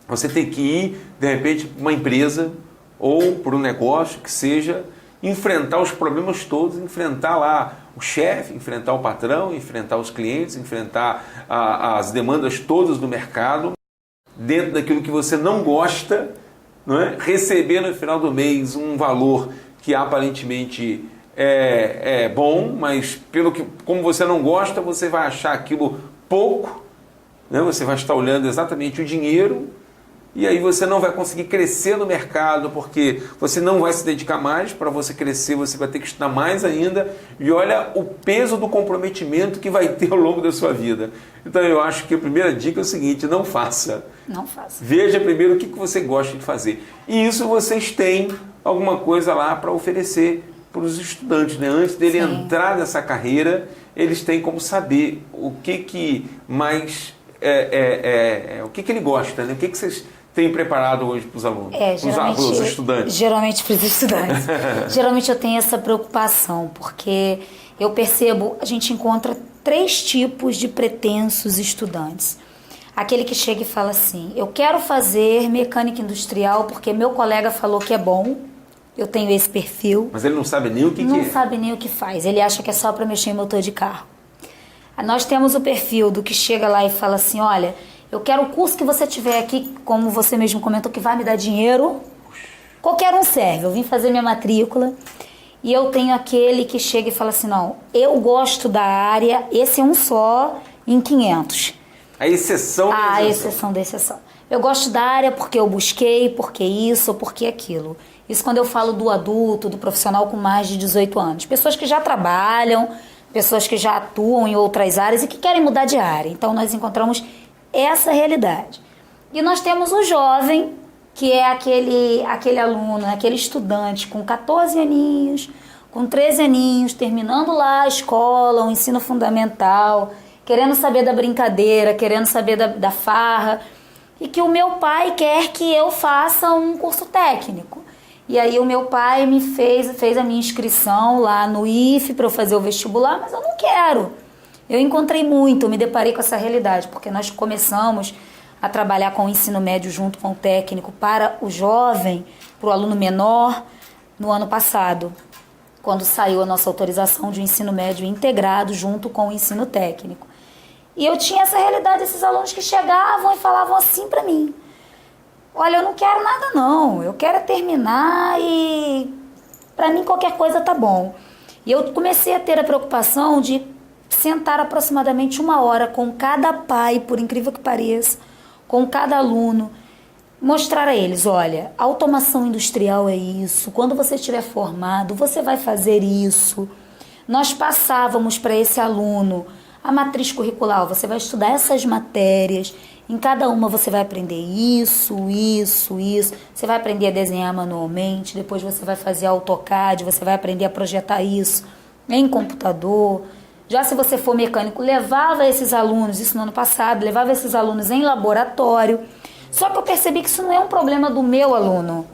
você tem que ir, de repente, para uma empresa ou por um negócio que seja, enfrentar os problemas todos, enfrentar lá o chefe, enfrentar o patrão, enfrentar os clientes, enfrentar as demandas todas do mercado, dentro daquilo que você não gosta, não é? Receber no final do mês um valor que aparentemente é bom, mas como você não gosta, você vai achar aquilo pouco, né? Você vai estar olhando exatamente o dinheiro. E aí você não vai conseguir crescer no mercado, porque você não vai se dedicar mais. Para você crescer, você vai ter que estudar mais ainda. E olha o peso do comprometimento que vai ter ao longo da sua vida. Então eu acho que a primeira dica é o seguinte: não faça. Não faça. Veja primeiro o que você gosta de fazer. E isso vocês têm alguma coisa lá para oferecer para os estudantes, né? Antes dele entrar nessa carreira, eles têm como saber o que mais... o que ele gosta, né? O que vocês tem preparado hoje para os alunos, para os estudantes? Geralmente para os estudantes. Geralmente eu tenho essa preocupação, porque eu percebo, a gente encontra 3 tipos de pretensos estudantes. Aquele que chega e fala assim: eu quero fazer mecânica industrial porque meu colega falou que é bom, eu tenho esse perfil. Mas ele não sabe nem o que Não sabe nem o que faz, ele acha que é só para mexer em motor de carro. Nós temos o perfil do que chega lá e fala assim: olha, eu quero o curso que você tiver aqui, como você mesmo comentou, que vai me dar dinheiro. Qualquer um serve. Eu vim fazer minha matrícula. E eu tenho aquele que chega e fala assim: não, eu gosto da área, esse é um só em 500. A exceção da exceção. A exceção da exceção. Eu gosto da área porque eu busquei, porque isso, porque aquilo. Isso quando eu falo do adulto, do profissional com mais de 18 anos. Pessoas que já trabalham, pessoas que já atuam em outras áreas e que querem mudar de área. Então nós encontramos essa realidade. E nós temos o jovem, que é aquele aluno, aquele estudante com 14 aninhos, com 13 aninhos, terminando lá a escola, o ensino fundamental, querendo saber da brincadeira, querendo saber da farra, e que o meu pai quer que eu faça um curso técnico. E aí o meu pai me fez a minha inscrição lá no IFE para eu fazer o vestibular, mas eu não quero. Eu encontrei muito, me deparei com essa realidade, porque nós começamos a trabalhar com o ensino médio junto com o técnico para o jovem, para o aluno menor, no ano passado, quando saiu a nossa autorização de ensino médio integrado junto com o ensino técnico. E eu tinha essa realidade, esses alunos que chegavam e falavam assim para mim: olha, eu não quero nada não, eu quero terminar e para mim qualquer coisa tá bom. E eu comecei a ter a preocupação de sentar aproximadamente 1 hora com cada pai, por incrível que pareça, com cada aluno, mostrar a eles: olha, automação industrial é isso, quando você estiver formado, você vai fazer isso. Nós passávamos para esse aluno a matriz curricular: você vai estudar essas matérias, em cada uma você vai aprender isso, você vai aprender a desenhar manualmente, depois você vai fazer AutoCAD, você vai aprender a projetar isso em computador. Já se você for mecânico, levava esses alunos, isso no ano passado, levava esses alunos em laboratório. Só que eu percebi que isso não é um problema do meu aluno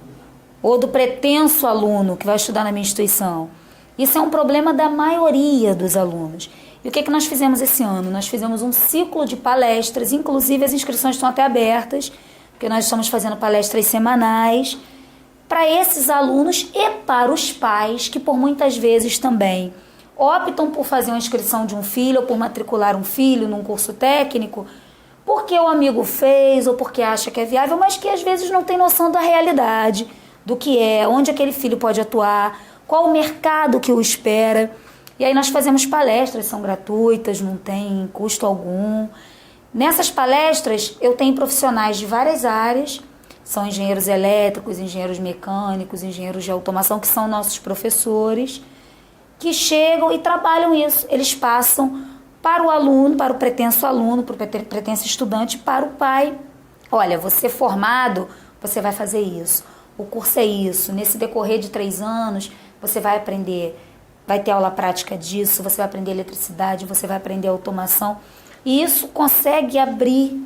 ou do pretenso aluno que vai estudar na minha instituição. Isso é um problema da maioria dos alunos. E o que nós fizemos esse ano? Nós fizemos um ciclo de palestras, inclusive as inscrições estão até abertas, porque nós estamos fazendo palestras semanais para esses alunos e para os pais, que por muitas vezes também optam por fazer uma inscrição de um filho ou por matricular um filho num curso técnico, porque o amigo fez ou porque acha que é viável, mas que às vezes não tem noção da realidade, do que é, onde aquele filho pode atuar, qual o mercado que o espera. E aí nós fazemos palestras, são gratuitas, não tem custo algum. Nessas palestras eu tenho profissionais de várias áreas, são engenheiros elétricos, engenheiros mecânicos, engenheiros de automação, que são nossos professores, que chegam e trabalham isso. Eles passam para o aluno, para o pretenso aluno, para o pretenso estudante, para o pai: olha, você formado, você vai fazer isso, o curso é isso, nesse decorrer de 3 anos você vai aprender, vai ter aula prática disso, você vai aprender eletricidade, você vai aprender automação. E isso consegue abrir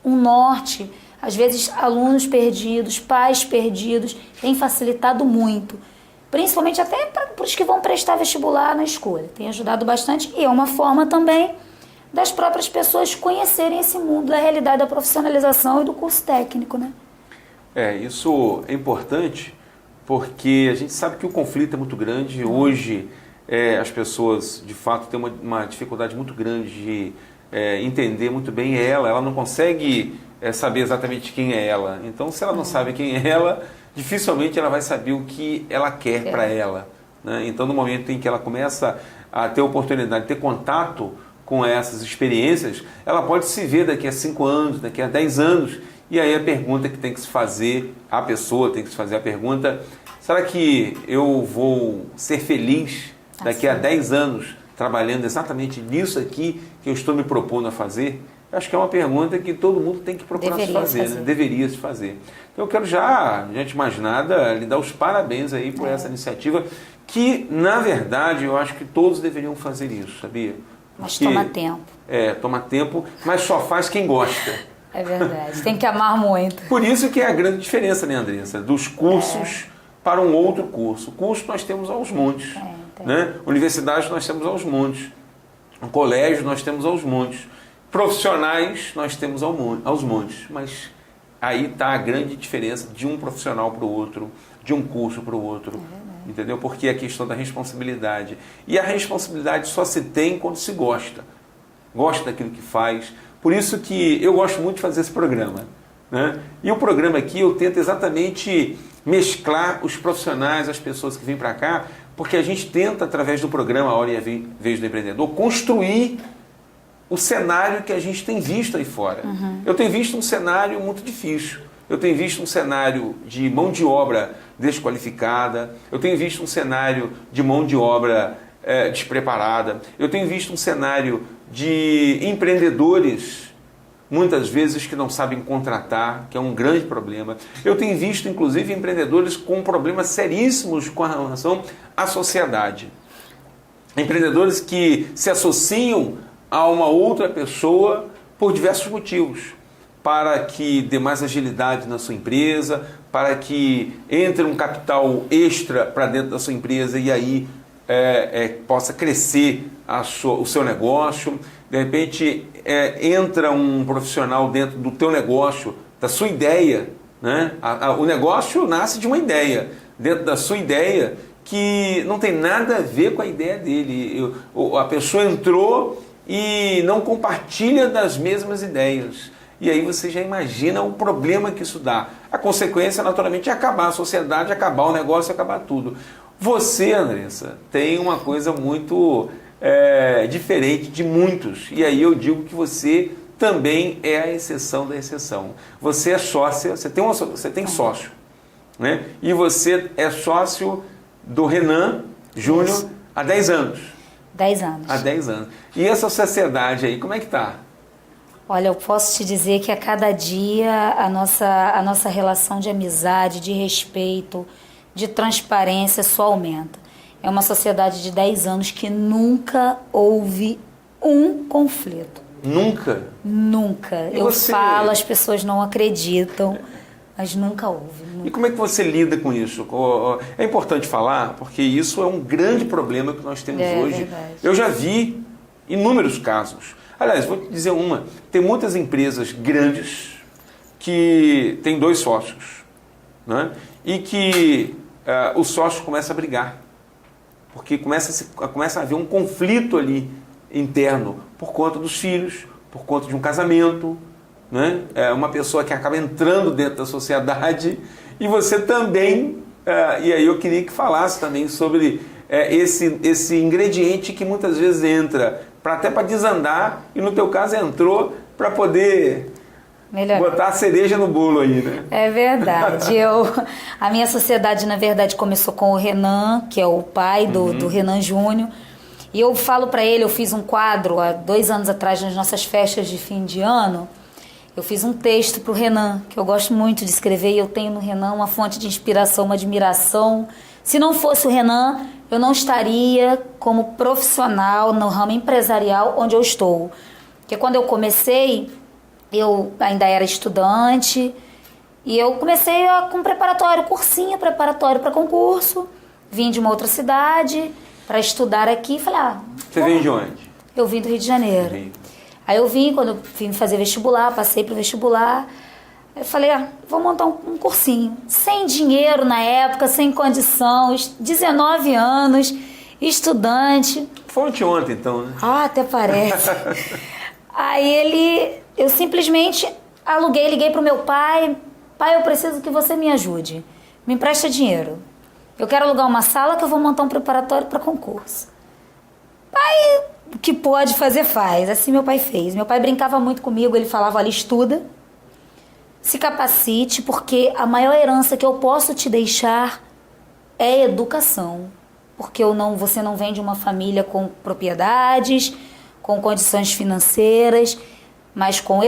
um norte. Às vezes alunos perdidos, pais perdidos, tem facilitado muito. Principalmente até para os que vão prestar vestibular na escolha. Tem ajudado bastante e é uma forma também das próprias pessoas conhecerem esse mundo da realidade da profissionalização e do curso técnico, né? Isso é importante porque a gente sabe que o conflito é muito grande. Hoje as pessoas de fato têm uma dificuldade muito grande de entender muito bem ela não consegue saber exatamente quem é ela. Então, se ela não sabe quem é ela, dificilmente ela vai saber o que ela quer para ela, né? Então, no momento em que ela começa a ter oportunidade de ter contato com essas experiências, ela pode se ver daqui a 5 anos, daqui a 10 anos, e aí a pergunta que tem que se fazer, a pessoa tem que se fazer a pergunta: será que eu vou ser feliz daqui a 10 anos trabalhando exatamente nisso aqui que eu estou me propondo a fazer? Eu acho que é uma pergunta que todo mundo tem que procurar se fazer, né? Deveria se fazer. Então eu quero já, antes de mais nada, lhe dar os parabéns aí por essa iniciativa, que, na verdade, eu acho que todos deveriam fazer isso, sabia? Mas toma tempo. Toma tempo, mas só faz quem gosta. É verdade, tem que amar muito. Por isso que é a grande diferença, né, Andressa? Dos cursos para um outro curso. Curso nós temos aos montes, né? Universidade nós temos aos montes. Um colégio nós temos aos montes. Profissionais nós temos aos montes, mas aí está a grande diferença de um profissional para o outro, de um curso para o outro, entendeu? Porque é a questão da responsabilidade. E a responsabilidade só se tem quando se gosta daquilo que faz. Por isso que eu gosto muito de fazer esse programa, né? E o programa aqui eu tento exatamente mesclar os profissionais, as pessoas que vêm para cá, porque a gente tenta, através do programa A Hora e a Vez do Empreendedor, construir o cenário que a gente tem visto aí fora. Eu tenho visto um cenário muito difícil. Eu tenho visto um cenário de mão de obra desqualificada. Eu tenho visto um cenário de mão de obra despreparada. Eu tenho visto um cenário de empreendedores, muitas vezes, que não sabem contratar, que é um grande problema. Eu tenho visto, inclusive, empreendedores com problemas seríssimos com relação à sociedade. Empreendedores que se associam a uma outra pessoa por diversos motivos, para que dê mais agilidade na sua empresa, para que entre um capital extra para dentro da sua empresa e aí possa crescer o seu negócio. De repente entra um profissional dentro do teu negócio, da sua ideia, né? O negócio nasce de uma ideia, dentro da sua ideia, que não tem nada a ver com a ideia dele. A pessoa entrou e não compartilha das mesmas ideias. E aí você já imagina o problema que isso dá. A consequência, naturalmente, é acabar a sociedade, acabar o negócio, acabar tudo. Você, Andressa, tem uma coisa muito diferente de muitos. E aí eu digo que você também é a exceção da exceção. Você é sócia, você tem sócio, né? E você é sócio do Renan Júnior há 10 anos. 10 anos. Há 10 anos. E essa sociedade aí, como é que está? Olha, eu posso te dizer que a cada dia a nossa relação de amizade, de respeito, de transparência só aumenta. É uma sociedade de 10 anos que nunca houve um conflito. Nunca? Nunca. Eu falo, as pessoas não acreditam, mas nunca houve. Nunca. E como é que você lida com isso? É importante falar, porque isso é um grande problema que nós temos hoje. Verdade. Eu já vi inúmeros casos. Aliás, vou te dizer tem muitas empresas grandes que têm 2 sócios, né? E que os sócios começam a brigar, porque começa a haver um conflito ali interno por conta dos filhos, por conta de um casamento, né? Uma pessoa que acaba entrando dentro da sociedade, e você também, e aí eu queria que falasse também sobre esse ingrediente que muitas vezes entra até para desandar, e no teu caso entrou para poder botar a cereja no bolo aí, né? É verdade. A minha sociedade, na verdade, começou com o Renan, que é o pai do Renan Júnior. E eu falo para ele, eu fiz um quadro há 2 anos atrás, nas nossas festas de fim de ano. Eu fiz um texto para o Renan, que eu gosto muito de escrever, e eu tenho no Renan uma fonte de inspiração, uma admiração. Se não fosse o Renan, eu não estaria como profissional no ramo empresarial onde eu estou. Porque quando eu comecei, eu ainda era estudante, e eu comecei com cursinho preparatório para concurso. Vim de uma outra cidade para estudar aqui e falei, Você vem de onde? Eu vim do Rio de Janeiro. Aí eu vim, quando eu vim fazer vestibular, passei pro vestibular, eu falei, vou montar um cursinho. Sem dinheiro na época, sem condição, 19 anos, estudante. Foi ontem então, né? Até parece. Aí eu simplesmente liguei pro meu pai, eu preciso que você me ajude, me empresta dinheiro. Eu quero alugar uma sala que eu vou montar um preparatório para concurso. Pai, o que pode fazer, faz. Assim meu pai fez. Meu pai brincava muito comigo, ele falava, olha, estuda, se capacite, porque a maior herança que eu posso te deixar é educação. Porque você não vem de uma família com propriedades, com condições financeiras, mas com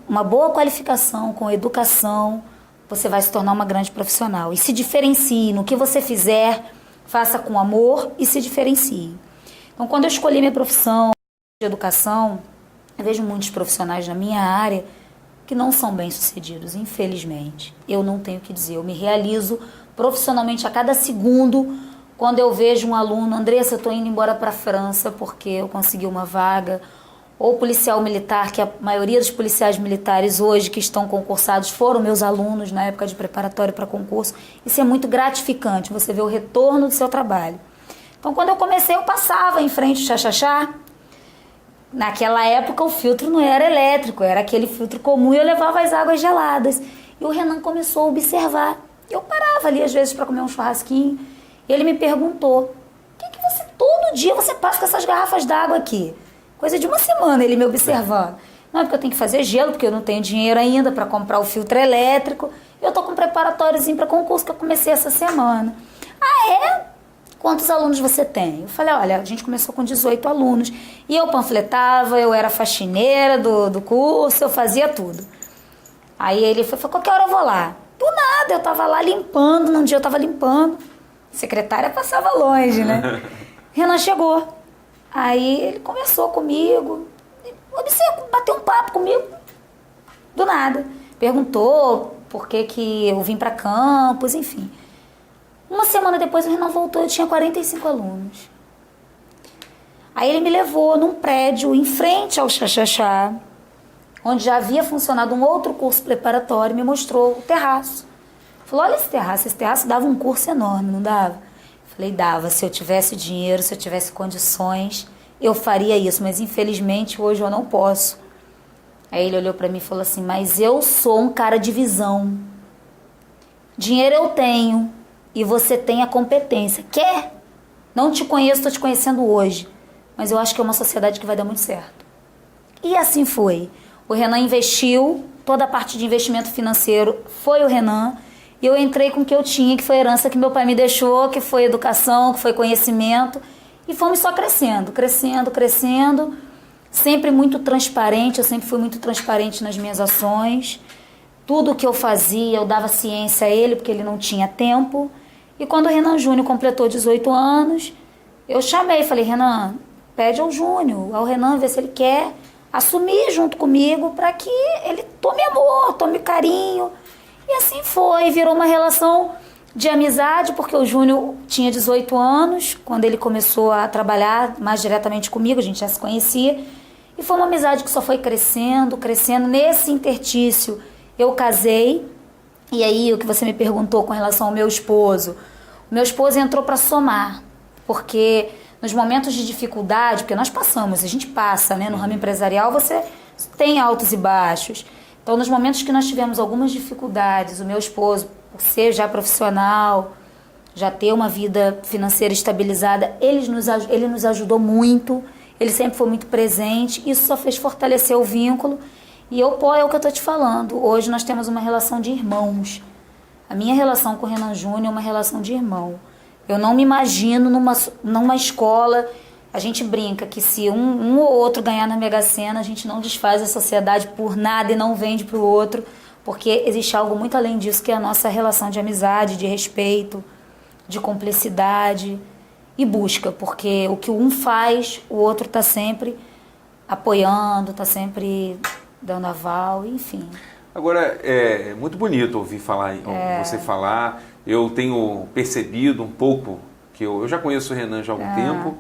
uma boa qualificação, com educação, você vai se tornar uma grande profissional. E se diferencie. No que você fizer, faça com amor e se diferencie. Então, quando eu escolhi minha profissão de educação, eu vejo muitos profissionais na minha área que não são bem-sucedidos, infelizmente. Eu não tenho o que dizer. Eu me realizo profissionalmente a cada segundo quando eu vejo um aluno, Andressa, eu estou indo embora para a França porque eu consegui uma vaga, ou policial militar, que a maioria dos policiais militares hoje que estão concursados foram meus alunos na época de preparatório para concurso. Isso é muito gratificante, você vê o retorno do seu trabalho. Então, quando eu comecei, eu passava em frente ao Xaxaxá. Naquela época, o filtro não era elétrico, era aquele filtro comum, e eu levava as águas geladas. E o Renan começou a observar. Eu parava ali, às vezes, para comer um churrasquinho. E ele me perguntou, por que você, todo dia, você passa com essas garrafas d'água aqui? Coisa de uma semana ele me observando. Não, é porque eu tenho que fazer gelo, porque eu não tenho dinheiro ainda para comprar o filtro elétrico. Eu tô com um preparatóriozinho para concurso que eu comecei essa semana. Quantos alunos você tem? Eu falei, olha, a gente começou com 18 alunos. E eu panfletava, eu era faxineira do curso, eu fazia tudo. Aí ele falou, qualquer hora eu vou lá. Do nada, eu tava lá limpando, num dia eu tava limpando. A secretária passava longe, né? Renan chegou. Aí ele conversou comigo, bateu um papo comigo, do nada. Perguntou por que eu vim para Campos, enfim. Uma semana depois o Renan voltou, eu tinha 45 alunos. Aí ele me levou num prédio em frente ao Xaxaxá, onde já havia funcionado um outro curso preparatório, me mostrou o terraço. Falou, olha esse terraço dava um curso enorme, não dava? Falei, dava, se eu tivesse dinheiro, se eu tivesse condições, eu faria isso, mas infelizmente hoje eu não posso. Aí ele olhou para mim e falou assim, mas eu sou um cara de visão. Dinheiro eu tenho e você tem a competência. Quer? Não te conheço, estou te conhecendo hoje, mas eu acho que é uma sociedade que vai dar muito certo. E assim foi. O Renan investiu, toda a parte de investimento financeiro foi o Renan, e eu entrei com o que eu tinha, que foi a herança que meu pai me deixou, que foi educação, que foi conhecimento, e fomos só crescendo, sempre muito transparente, eu sempre fui muito transparente nas minhas ações, tudo que eu fazia eu dava ciência a ele, porque ele não tinha tempo, e quando o Renan Júnior completou 18 anos, eu chamei, falei, Renan, pede ao Júnior, ao Renan, ver se ele quer assumir junto comigo para que ele tome amor, tome carinho. E assim foi, virou uma relação de amizade, porque o Júnior tinha 18 anos, quando ele começou a trabalhar mais diretamente comigo, a gente já se conhecia, e foi uma amizade que só foi crescendo. Nesse interstício eu casei, e aí o que você me perguntou com relação ao meu esposo entrou para somar, porque nos momentos de dificuldade, porque nós passamos, a gente passa, né? No ramo empresarial você tem altos e baixos. Então, nos momentos que nós tivemos algumas dificuldades, o meu esposo, por ser já profissional, já ter uma vida financeira estabilizada, ele nos ajudou muito, ele sempre foi muito presente, isso só fez fortalecer o vínculo. E é o que eu estou te falando, hoje nós temos uma relação de irmãos. A minha relação com o Renan Júnior é uma relação de irmão. Eu não me imagino numa escola, a gente brinca que se um ou outro ganhar na Mega Sena, a gente não desfaz a sociedade por nada e não vende para o outro, porque existe algo muito além disso, que é a nossa relação de amizade, de respeito, de cumplicidade e busca, porque o que um faz, o outro está sempre apoiando, está sempre dando aval, enfim. Agora, é muito bonito ouvir você falar. Eu tenho percebido um pouco, que eu já conheço o Renan já há algum tempo,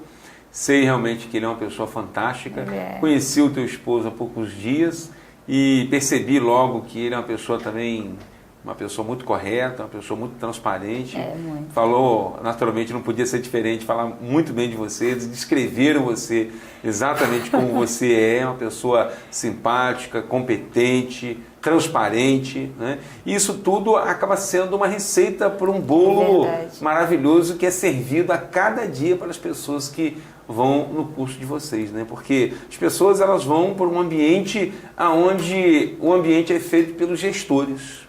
sei realmente que ele é uma pessoa fantástica, conheci o teu esposo há poucos dias e percebi logo que ele é uma pessoa também, uma pessoa muito correta, uma pessoa muito transparente. Muito. Falou, naturalmente não podia ser diferente, falar muito bem de você, descreveram você exatamente como você é, uma pessoa simpática, competente, transparente, né? E isso tudo acaba sendo uma receita para um bolo maravilhoso que é servido a cada dia para as pessoas que vão no curso de vocês, né? Porque as pessoas elas vão por um ambiente onde o ambiente é feito pelos gestores,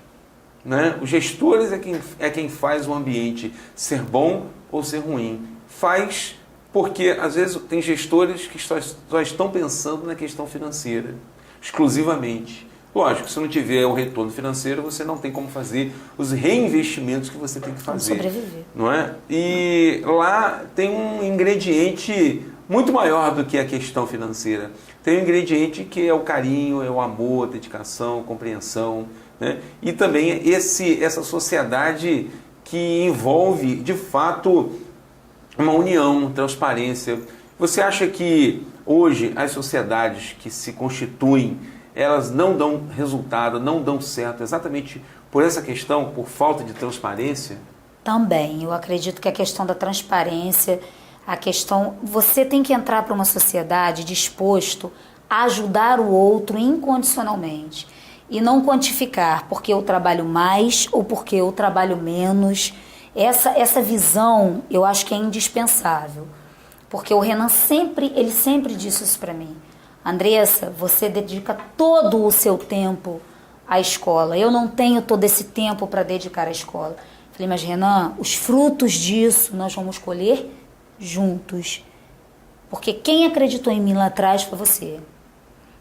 né? Os gestores é quem faz o ambiente ser bom ou ser ruim. Faz porque às vezes tem gestores que só estão pensando na questão financeira, exclusivamente. Lógico, se não tiver o retorno financeiro, você não tem como fazer os reinvestimentos que você tem que fazer. Sobreviver. Não é? E lá tem um ingrediente muito maior do que a questão financeira. Tem um ingrediente que é o carinho, é o amor, a dedicação, a compreensão, né? E também essa sociedade que envolve, de fato, uma união, transparência. Você acha que hoje as sociedades que se constituem elas não dão resultado, não dão certo, exatamente por essa questão, por falta de transparência? Também, eu acredito que a questão da transparência, você tem que entrar para uma sociedade disposto a ajudar o outro incondicionalmente e não quantificar porque eu trabalho mais ou porque eu trabalho menos. Essa visão eu acho que é indispensável, porque o Renan sempre disse isso para mim. Andressa, você dedica todo o seu tempo à escola. Eu não tenho todo esse tempo para dedicar à escola. Falei, mas Renan, os frutos disso nós vamos colher juntos. Porque quem acreditou em mim lá atrás foi você.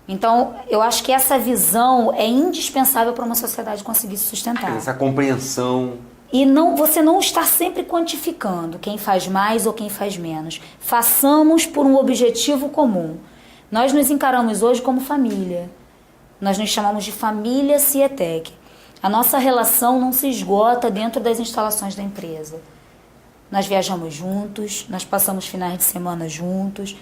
Então, eu acho que essa visão é indispensável para uma sociedade conseguir se sustentar. Essa compreensão. E você não está sempre quantificando quem faz mais ou quem faz menos. Façamos por um objetivo comum. Nós nos encaramos hoje como família. Nós nos chamamos de família CIETEC. A nossa relação não se esgota dentro das instalações da empresa. Nós viajamos juntos, nós passamos finais de semana juntos,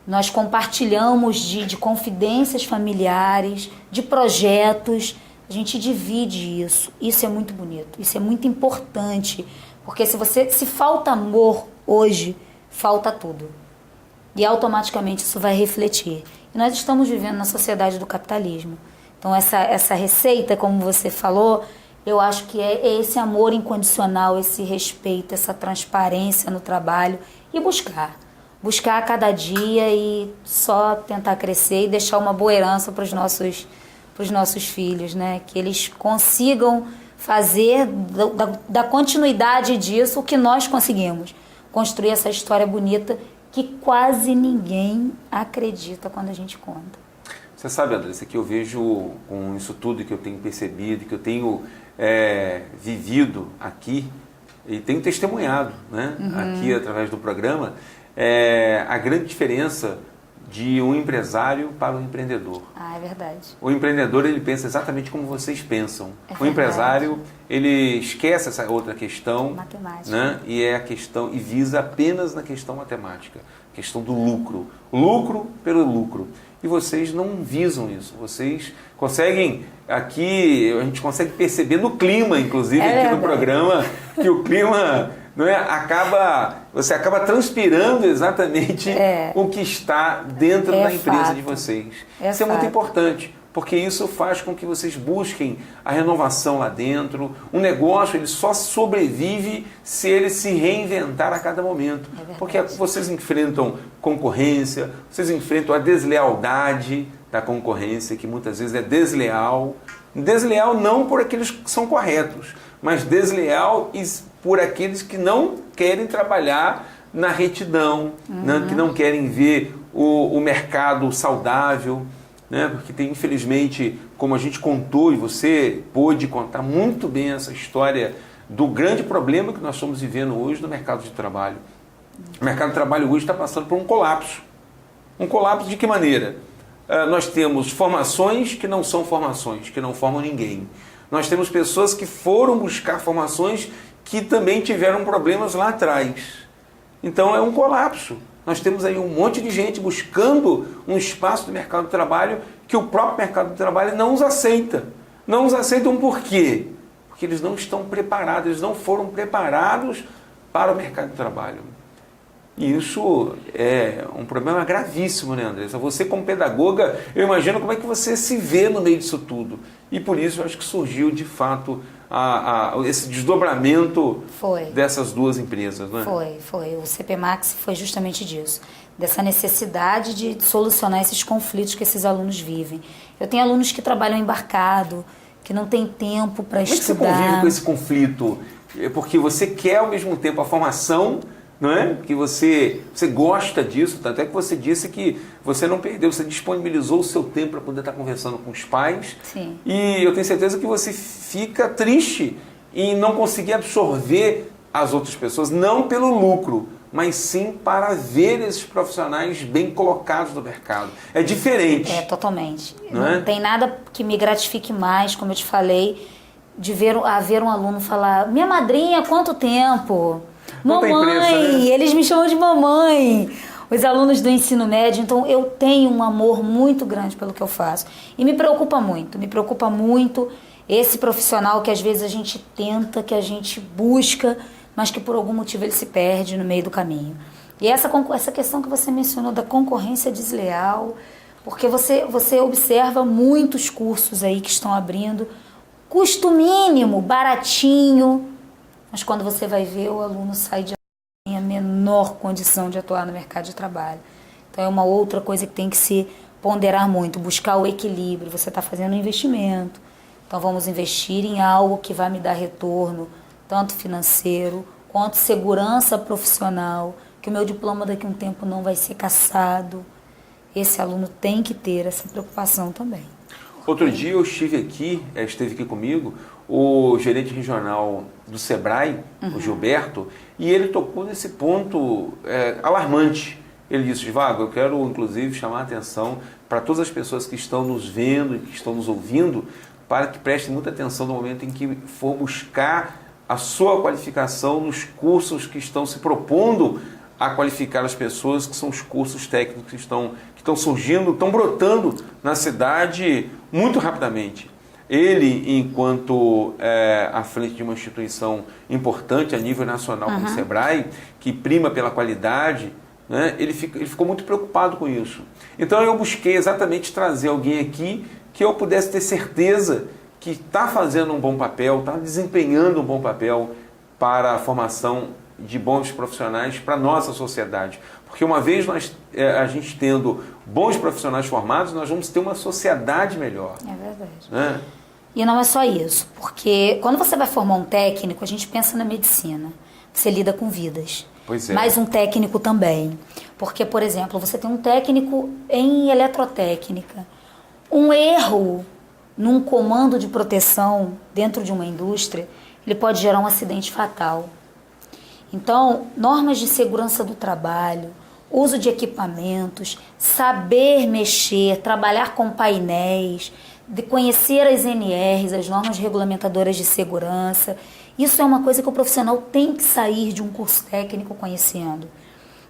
nós compartilhamos de confidências familiares, de projetos, a gente divide isso. Isso é muito bonito, isso é muito importante, porque se falta amor hoje, falta tudo. E automaticamente isso vai refletir. E nós estamos vivendo na sociedade do capitalismo. Então essa receita, como você falou, eu acho que é esse amor incondicional, esse respeito, essa transparência no trabalho e buscar a cada dia e só tentar crescer e deixar uma boa herança para os nossos filhos, né? Que eles consigam fazer da continuidade disso o que nós conseguimos, construir essa história bonita que quase ninguém acredita quando a gente conta. Você sabe, Andressa, que eu vejo com isso tudo que eu tenho percebido, que eu tenho vivido aqui e tenho testemunhado, né, aqui através do programa, a grande diferença de um empresário para um empreendedor. Ah, é verdade. O empreendedor, ele pensa exatamente como vocês pensam. O empresário, ele esquece essa outra questão, matemática, né? E é a questão, e visa apenas na questão matemática, questão do lucro. Lucro pelo lucro. E vocês não visam isso. Vocês conseguem, aqui, a gente consegue perceber no clima, inclusive, aqui no programa, que o clima, não é, você acaba transpirando exatamente o que está dentro da empresa de vocês. Isso é muito importante, porque isso faz com que vocês busquem a renovação lá dentro. Um negócio, ele só sobrevive se ele se reinventar a cada momento. Porque vocês enfrentam concorrência, vocês enfrentam a deslealdade da concorrência, que muitas vezes é desleal. Desleal não por aqueles que são corretos, mas desleal por aqueles que não querem trabalhar na retidão, né, que não querem ver o mercado saudável, né, porque tem, infelizmente, como a gente contou, e você pôde contar muito bem essa história do grande problema que nós estamos vivendo hoje no mercado de trabalho. O mercado de trabalho hoje está passando por um colapso. Um colapso de que maneira? Nós temos formações que não são formações, que não formam ninguém. Nós temos pessoas que foram buscar formações que também tiveram problemas lá atrás. Então é um colapso. Nós temos aí um monte de gente buscando um espaço do mercado de trabalho que o próprio mercado de trabalho não os aceita. Não os aceitam por quê? Porque eles não estão preparados, eles não foram preparados para o mercado de trabalho. E isso é um problema gravíssimo, né, Andressa? Você, como pedagoga, eu imagino como é que você se vê no meio disso tudo. E por isso eu acho que surgiu, de fato, esse desdobramento dessas duas empresas, né? Foi. O CP Max foi justamente disso. Dessa necessidade de solucionar esses conflitos que esses alunos vivem. Eu tenho alunos que trabalham embarcado, que não têm tempo para estudar. Como é que você convive com esse conflito? Porque você quer, ao mesmo tempo, a formação, não é? Que você gosta disso, tanto é que você disse que você não perdeu, você disponibilizou o seu tempo para poder estar conversando com os pais. Sim. E eu tenho certeza que você fica triste em não conseguir absorver as outras pessoas, não pelo lucro, mas sim para ver esses profissionais bem colocados no mercado. É diferente. Totalmente. Não tem nada que me gratifique mais, como eu te falei, de ver um aluno falar: minha madrinha, quanto tempo? Mamãe, eles me chamam de mamãe, os alunos do ensino médio. Então eu tenho um amor muito grande pelo que eu faço e me preocupa muito esse profissional que às vezes a gente tenta, que a gente busca, mas que por algum motivo ele se perde no meio do caminho. E essa questão que você mencionou da concorrência desleal, porque você observa muitos cursos aí que estão abrindo, custo mínimo, baratinho, mas quando você vai ver, o aluno sai de tem a menor condição de atuar no mercado de trabalho. Então é uma outra coisa que tem que se ponderar muito, buscar o equilíbrio. Você está fazendo um investimento, então vamos investir em algo que vai me dar retorno, tanto financeiro quanto segurança profissional, que o meu diploma daqui a um tempo não vai ser cassado. Esse aluno tem que ter essa preocupação também. Outro dia eu esteve aqui comigo, o gerente regional do Sebrae, o Gilberto, e ele tocou nesse ponto alarmante. Ele disse: Divago, eu quero inclusive chamar a atenção para todas as pessoas que estão nos vendo e que estão nos ouvindo, para que prestem muita atenção no momento em que for buscar a sua qualificação nos cursos que estão se propondo a qualificar as pessoas, que são os cursos técnicos que estão surgindo, estão brotando na cidade muito rapidamente. Ele, enquanto à frente de uma instituição importante a nível nacional como o Sebrae, que prima pela qualidade, né, ele ficou muito preocupado com isso. Então eu busquei exatamente trazer alguém aqui que eu pudesse ter certeza que está fazendo um bom papel, está desempenhando um bom papel para a formação de bons profissionais para a nossa sociedade. Porque uma vez a gente tendo bons profissionais formados, nós vamos ter uma sociedade melhor. É verdade. Né? E não é só isso, porque quando você vai formar um técnico, a gente pensa na medicina, você lida com vidas. Pois é. Mas um técnico também. Porque, por exemplo, você tem um técnico em eletrotécnica. Um erro num comando de proteção dentro de uma indústria, ele pode gerar um acidente fatal. Então, normas de segurança do trabalho, uso de equipamentos, saber mexer, trabalhar com painéis, de conhecer as NRs, as normas regulamentadoras de segurança. Isso é uma coisa que o profissional tem que sair de um curso técnico conhecendo.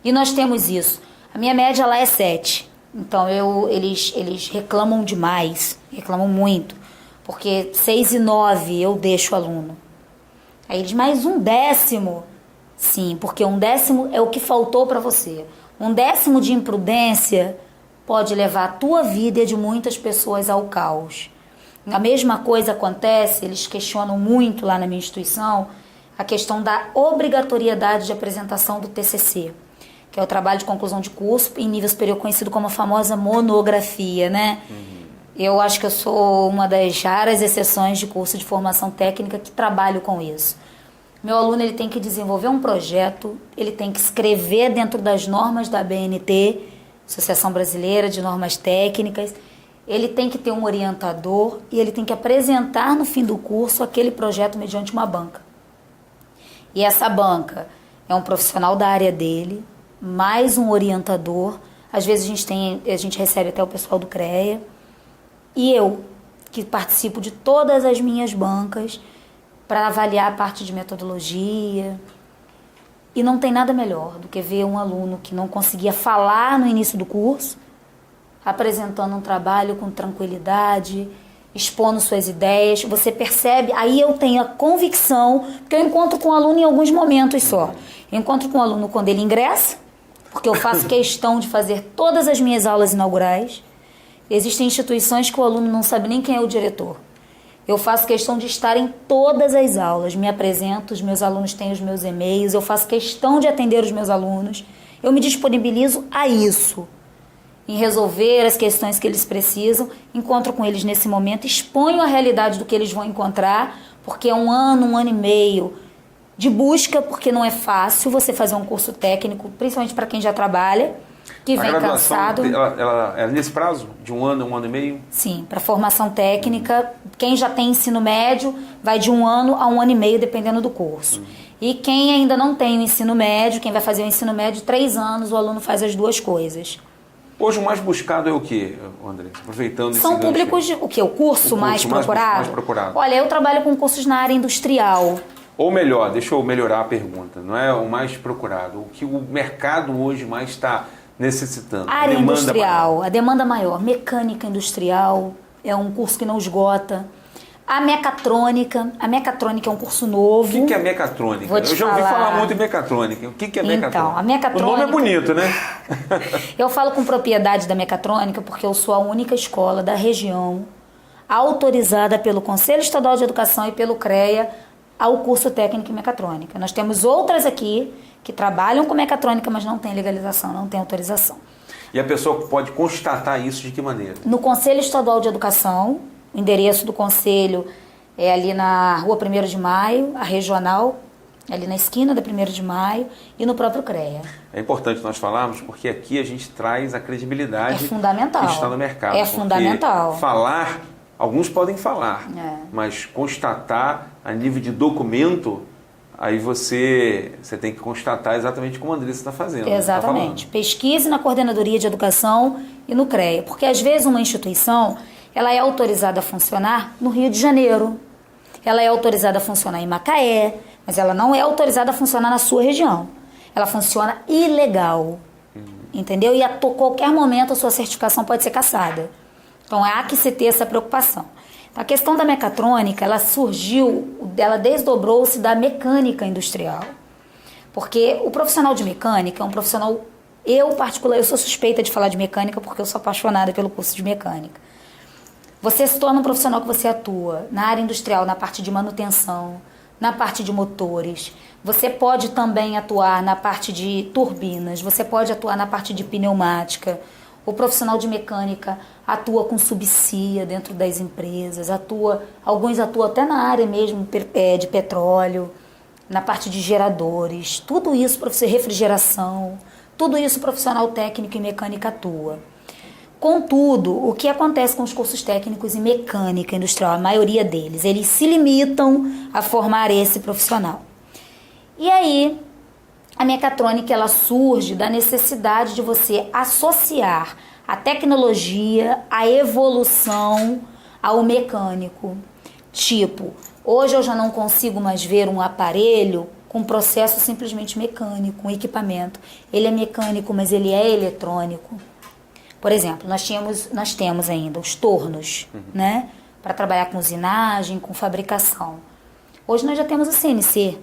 E nós temos isso. A minha média lá é 7. Então, eles reclamam demais, reclamam muito. Porque 6 e 9 eu deixo o aluno. Aí eles, mais 1/10. Sim, porque 1/10 é o que faltou para você. 1/10 de imprudência pode levar a tua vida e a de muitas pessoas ao caos. A mesma coisa acontece, eles questionam muito lá na minha instituição, a questão da obrigatoriedade de apresentação do TCC, que é o trabalho de conclusão de curso em nível superior, conhecido como a famosa monografia, né? Eu acho que eu sou uma das raras exceções de curso de formação técnica que trabalho com isso. Meu aluno ele tem que desenvolver um projeto, ele tem que escrever dentro das normas da ABNT, Associação Brasileira de Normas Técnicas, ele tem que ter um orientador e ele tem que apresentar no fim do curso aquele projeto mediante uma banca. E essa banca é um profissional da área dele, mais um orientador, às vezes a gente recebe até o pessoal do CREA, e eu, que participo de todas as minhas bancas para avaliar a parte de metodologia. E não tem nada melhor do que ver um aluno que não conseguia falar no início do curso, apresentando um trabalho com tranquilidade, expondo suas ideias. Você percebe, aí eu tenho a convicção, porque eu encontro com o aluno em alguns momentos só. Eu encontro com o aluno quando ele ingressa, porque eu faço questão de fazer todas as minhas aulas inaugurais. Existem instituições que o aluno não sabe nem quem é o diretor. Eu faço questão de estar em todas as aulas, me apresento, os meus alunos têm os meus e-mails, eu faço questão de atender os meus alunos, eu me disponibilizo a isso, em resolver as questões que eles precisam, encontro com eles nesse momento, exponho a realidade do que eles vão encontrar, porque é um ano e meio de busca, porque não é fácil você fazer um curso técnico, principalmente para quem já trabalha, que vem cansado. Ela é nesse prazo? De um ano e meio? Sim, para formação técnica, quem já tem ensino médio vai de 1 ano a 1 ano e meio, dependendo do curso. E quem ainda não tem o ensino médio, quem vai fazer o ensino médio, 3 anos, o aluno faz as duas coisas. Hoje o mais buscado é o quê, André? Aproveitando esse São públicos de... O quê? O curso mais procurado? Mais procurado. Olha, eu trabalho com cursos na área industrial. Ou melhor, deixa eu melhorar a pergunta. Não é o mais procurado. O que o mercado hoje mais está necessitando? Área industrial, a demanda maior. Mecânica industrial é um curso que não esgota. A mecatrônica é um curso novo. O que é mecatrônica? Eu já ouvi falar muito em mecatrônica. O que é mecatrônica? Então, a mecatrônica... O nome é bonito, né? Eu falo com propriedade da mecatrônica porque eu sou a única escola da região autorizada pelo Conselho Estadual de Educação e pelo CREA ao curso técnico em mecatrônica. Nós temos outras aqui que trabalham com mecatrônica, mas não tem legalização, não tem autorização. E a pessoa pode constatar isso de que maneira? No Conselho Estadual de Educação, o endereço do conselho é ali na Rua 1º de Maio, a regional, ali na esquina da 1º de Maio, e no próprio CREA. É importante nós falarmos, porque aqui a gente traz a credibilidade fundamental. Que está no mercado. É fundamental. Falar, alguns podem falar, mas constatar a nível de documento, aí você tem que constatar exatamente como a Andressa está fazendo. Exatamente. Pesquise na Coordenadoria de Educação e no CREA, porque às vezes uma instituição ela é autorizada a funcionar no Rio de Janeiro, ela é autorizada a funcionar em Macaé, mas ela não é autorizada a funcionar na sua região. Ela funciona ilegal, entendeu? E a qualquer momento a sua certificação pode ser cassada. Então há que se ter essa preocupação. Então, a questão da mecatrônica, ela surgiu, ela desdobrou-se da mecânica industrial. Porque o profissional de mecânica é um profissional, eu sou suspeita de falar de mecânica porque eu sou apaixonada pelo curso de mecânica. Você se torna um profissional que você atua na área industrial, na parte de manutenção, na parte de motores. Você pode também atuar na parte de turbinas, você pode atuar na parte de pneumática. O profissional de mecânica atua com subsídia dentro das empresas, alguns atuam até na área mesmo de petróleo, na parte de geradores, tudo isso, refrigeração, tudo isso o profissional técnico em mecânica atua. Contudo, o que acontece com os cursos técnicos em mecânica industrial, a maioria deles, eles se limitam a formar esse profissional. E aí, a mecatrônica ela surge da necessidade de você associar a tecnologia, a evolução ao mecânico. Tipo, hoje eu já não consigo mais ver um aparelho com processo simplesmente mecânico, um equipamento. Ele é mecânico, mas ele é eletrônico. Por exemplo, nós temos ainda os tornos, né? Para trabalhar com usinagem, com fabricação. Hoje nós já temos o CNC,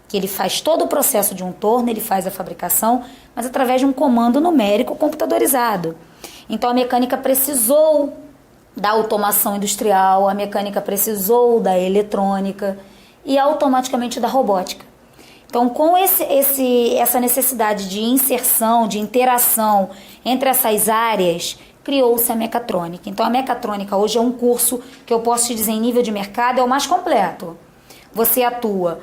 que ele faz todo o processo de um torno, ele faz a fabricação, mas através de um comando numérico computadorizado. Então a mecânica precisou da automação industrial, a mecânica precisou da eletrônica e automaticamente da robótica. Então, com essa necessidade de inserção, de interação entre essas áreas, criou-se a mecatrônica. Então, a mecatrônica hoje é um curso que eu posso te dizer, em nível de mercado, é o mais completo. Você atua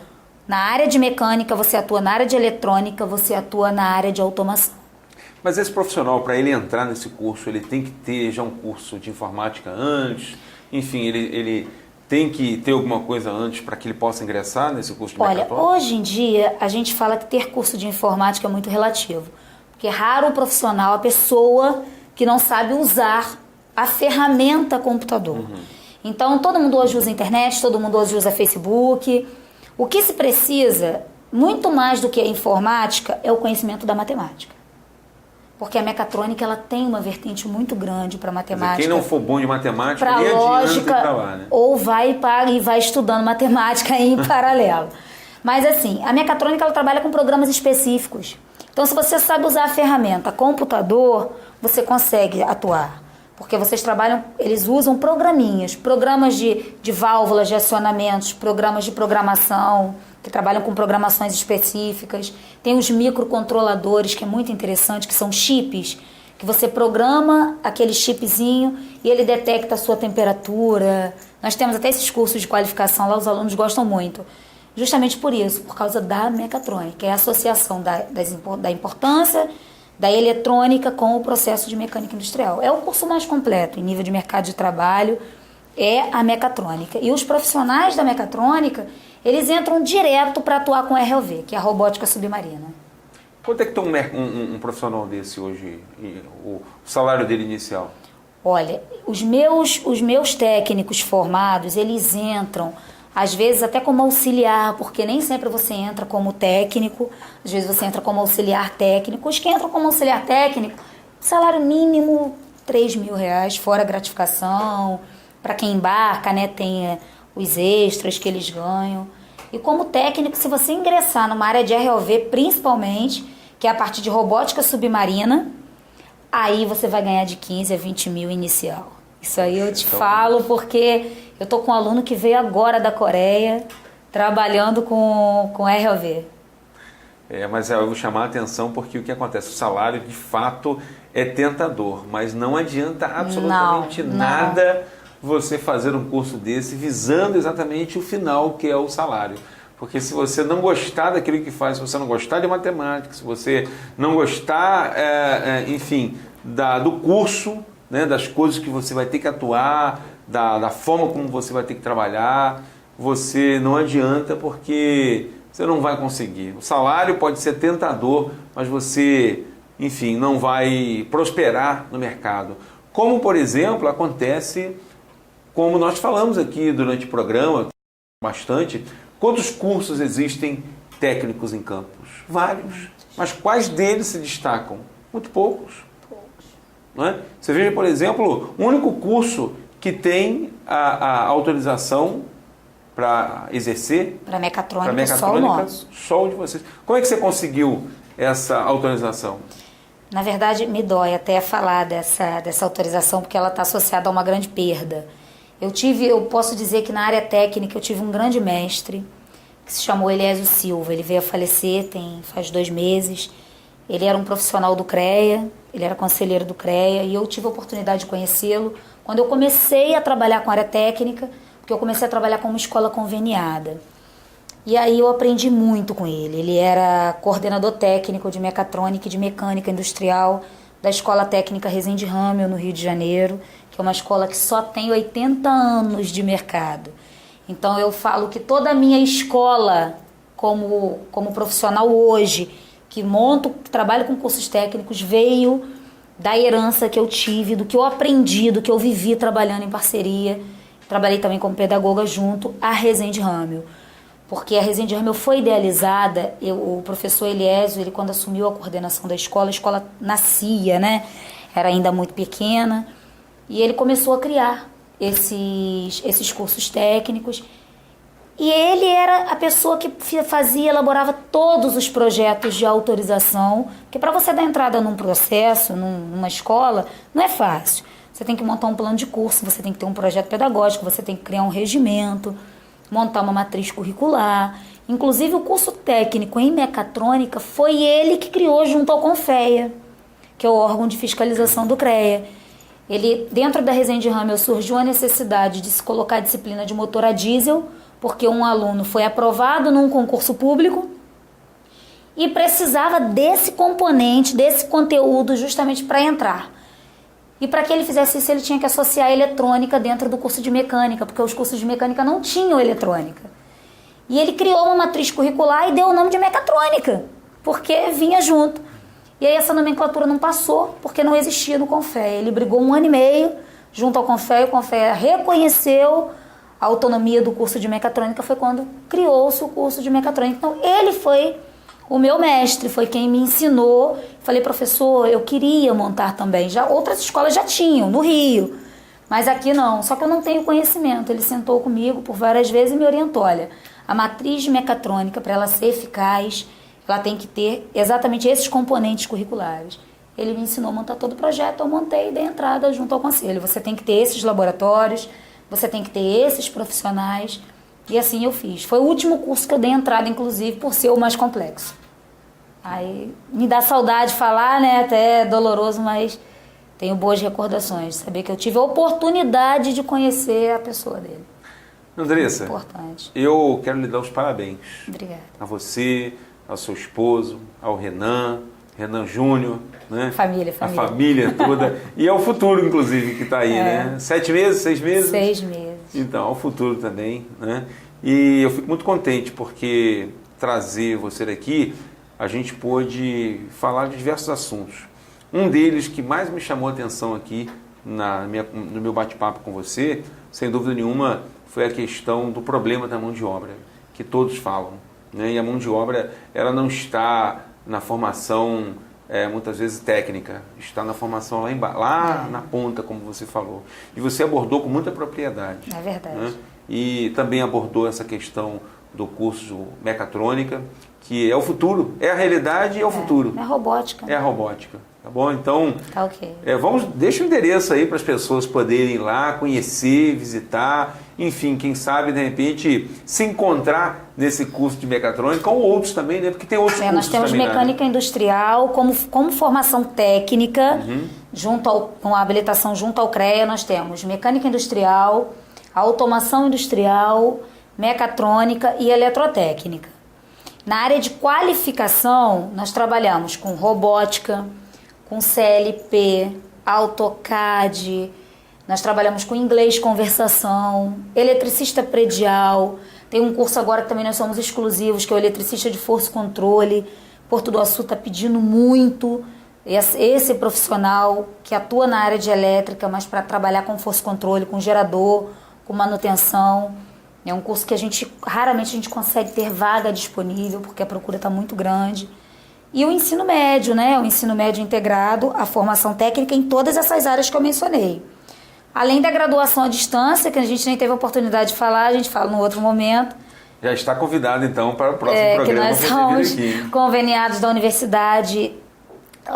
na área de mecânica, você atua na área de eletrônica, você atua na área de automação. Mas esse profissional, para ele entrar nesse curso, ele tem que ter já um curso de informática antes? Enfim, ele tem que ter alguma coisa antes para que ele possa ingressar nesse curso de mecatrônica? Olha, hoje em dia, a gente fala que ter curso de informática é muito relativo. Porque é raro o profissional, a pessoa que não sabe usar a ferramenta computador. Então, todo mundo hoje usa internet, todo mundo hoje usa Facebook. O que se precisa, muito mais do que a informática, é o conhecimento da matemática. Porque a mecatrônica ela tem uma vertente muito grande para matemática. Quem não for bom de matemática, pra nem lógica, adianta ir pra lá, né? Ou vai e vai estudando matemática em paralelo. Mas assim, a mecatrônica ela trabalha com programas específicos. Então, se você sabe usar a ferramenta computador, você consegue atuar. Porque eles usam programas de válvulas, de acionamentos, programas de programação, que trabalham com programações específicas. Tem os microcontroladores, que é muito interessante, que são chips, que você programa aquele chipzinho e ele detecta a sua temperatura. Nós temos até esses cursos de qualificação lá, os alunos gostam muito. Justamente por isso, por causa da mecatrônica, que é a associação da importância da eletrônica com o processo de mecânica industrial. É o curso mais completo em nível de mercado de trabalho, é a mecatrônica. E os profissionais da mecatrônica, eles entram direto para atuar com ROV, que é a robótica submarina. Quanto é que está um profissional desse hoje, o salário dele inicial? Olha, os meus técnicos formados, eles entram, às vezes até como auxiliar, porque nem sempre você entra como técnico, às vezes você entra como auxiliar técnico. Os que entram como auxiliar técnico, salário mínimo R$3.000, fora gratificação. Para quem embarca, né, tem os extras que eles ganham. E como técnico, se você ingressar numa área de ROV, principalmente, que é a parte de robótica submarina, aí você vai ganhar de 15 a 20 mil inicial. Isso aí eu te falo porque eu tô com um aluno que veio agora da Coreia, trabalhando com ROV. Mas eu vou chamar a atenção porque o que acontece? O salário, de fato, é tentador, mas não adianta absolutamente nada você fazer um curso desse visando exatamente o final, que é o salário. Porque se você não gostar daquilo que faz, se você não gostar de matemática, se você não gostar, enfim, do curso, né, das coisas que você vai ter que atuar, da forma como você vai ter que trabalhar, você não adianta porque você não vai conseguir. O salário pode ser tentador, mas você, enfim, não vai prosperar no mercado. Como, por exemplo, acontece, como nós falamos aqui durante o programa, bastante, Quantos cursos existem técnicos em Campos? Vários. Mas quais deles se destacam? Muito poucos. Não é? Você veja, por exemplo, o único curso que tem a autorização para exercer... Para mecatrônica, só o nosso. Só o de vocês. Como é que você conseguiu essa autorização? Na verdade, me dói até falar dessa autorização, porque ela está associada a uma grande perda. Eu posso dizer que na área técnica eu tive um grande mestre, que se chamou Eliésio Silva. Ele veio a falecer faz 2 meses. Ele era um profissional do CREA, ele era conselheiro do CREA, e eu tive a oportunidade de conhecê-lo quando eu comecei a trabalhar com a área técnica, porque eu comecei a trabalhar com uma escola conveniada. E aí eu aprendi muito com ele. Ele era coordenador técnico de mecatrônica e de mecânica industrial da Escola Técnica Resende Râmel, no Rio de Janeiro, que é uma escola que só tem 80 anos de mercado. Então eu falo que toda a minha escola, como profissional hoje, que trabalho com cursos técnicos, veio da herança que eu tive, do que eu aprendi, do que eu vivi trabalhando em parceria. Trabalhei também como pedagoga junto à Resende Râmel. Porque a Resende Râmel foi idealizada, o professor Eliésio, ele quando assumiu a coordenação da escola, a escola nascia, né? Era ainda muito pequena, e ele começou a criar esses cursos técnicos. E ele era a pessoa que elaborava todos os projetos de autorização, porque para você dar entrada num processo, numa escola, não é fácil. Você tem que montar um plano de curso, você tem que ter um projeto pedagógico, você tem que criar um regimento, montar uma matriz curricular. Inclusive o curso técnico em mecatrônica foi ele que criou junto ao CONFEA, que é o órgão de fiscalização do CREA. Dentro da Resende Râmel surgiu a necessidade de se colocar a disciplina de motor a diesel, porque um aluno foi aprovado num concurso público e precisava desse componente, desse conteúdo justamente para entrar. E para que ele fizesse isso, ele tinha que associar a eletrônica dentro do curso de mecânica, porque os cursos de mecânica não tinham eletrônica. E ele criou uma matriz curricular e deu o nome de mecatrônica, porque vinha junto. E aí essa nomenclatura não passou, porque não existia no CONFEA. Ele brigou 1 ano e meio junto ao CONFEA, e o CONFEA reconheceu a autonomia do curso de mecatrônica, foi quando criou-se o curso de mecatrônica. Então ele foi o meu mestre, foi quem me ensinou. Falei, professor, eu queria montar também. Outras escolas já tinham, no Rio, mas aqui não. Só que eu não tenho conhecimento. Ele sentou comigo por várias vezes e me orientou. Olha, a matriz de mecatrônica, para ela ser eficaz, ela tem que ter exatamente esses componentes curriculares. Ele me ensinou a montar todo o projeto, eu montei e dei entrada junto ao conselho. Você tem que ter esses laboratórios, você tem que ter esses profissionais, e assim eu fiz. Foi o último curso que eu dei entrada, inclusive, por ser o mais complexo. Aí me dá saudade de falar, né? Até é doloroso, mas tenho boas recordações. Saber que eu tive a oportunidade de conhecer a pessoa dele. Andressa, importante. Eu quero lhe dar os parabéns. Obrigada. A você, ao seu esposo, ao Renan Júnior, né? Família. A família toda. E ao futuro, inclusive, que está aí, né? 7 meses, 6 meses? 6 meses. Então, ao futuro também, né? E eu fico muito contente porque trazer você daqui, a gente pôde falar de diversos assuntos. Um deles que mais me chamou a atenção aqui no meu bate-papo com você, sem dúvida nenhuma, foi a questão do problema da mão de obra, que todos falam, né? E a mão de obra, ela não está na formação, muitas vezes técnica, está na formação lá na ponta, como você falou. E você abordou com muita propriedade. É verdade. Né? E também abordou essa questão do curso mecatrônica, que é o futuro, é a realidade e é o futuro. É a robótica. É a robótica, tá bom? Então, tá ok. Deixa o endereço aí para as pessoas poderem ir lá, conhecer, visitar, enfim, quem sabe, de repente, se encontrar nesse curso de mecatrônica, ou outros também, né? Porque tem outros cursos nós temos também, mecânica industrial como formação técnica, com a habilitação junto ao CREA, nós temos mecânica industrial, automação industrial, mecatrônica e eletrotécnica. Na área de qualificação, nós trabalhamos com robótica, com CLP, AutoCAD, nós trabalhamos com inglês conversação, eletricista predial, tem um curso agora que também nós somos exclusivos, que é o eletricista de força e controle. Porto do Açu está pedindo muito esse profissional que atua na área de elétrica, mas para trabalhar com força e controle, com gerador, com manutenção. É um curso que raramente a gente consegue ter vaga disponível, porque a procura está muito grande. E o ensino médio, né? O ensino médio integrado, a formação técnica em todas essas áreas que eu mencionei. Além da graduação à distância, que a gente nem teve a oportunidade de falar, a gente fala no outro momento. Já está convidado, então, para o próximo programa. Que nós somos conveniados da Universidade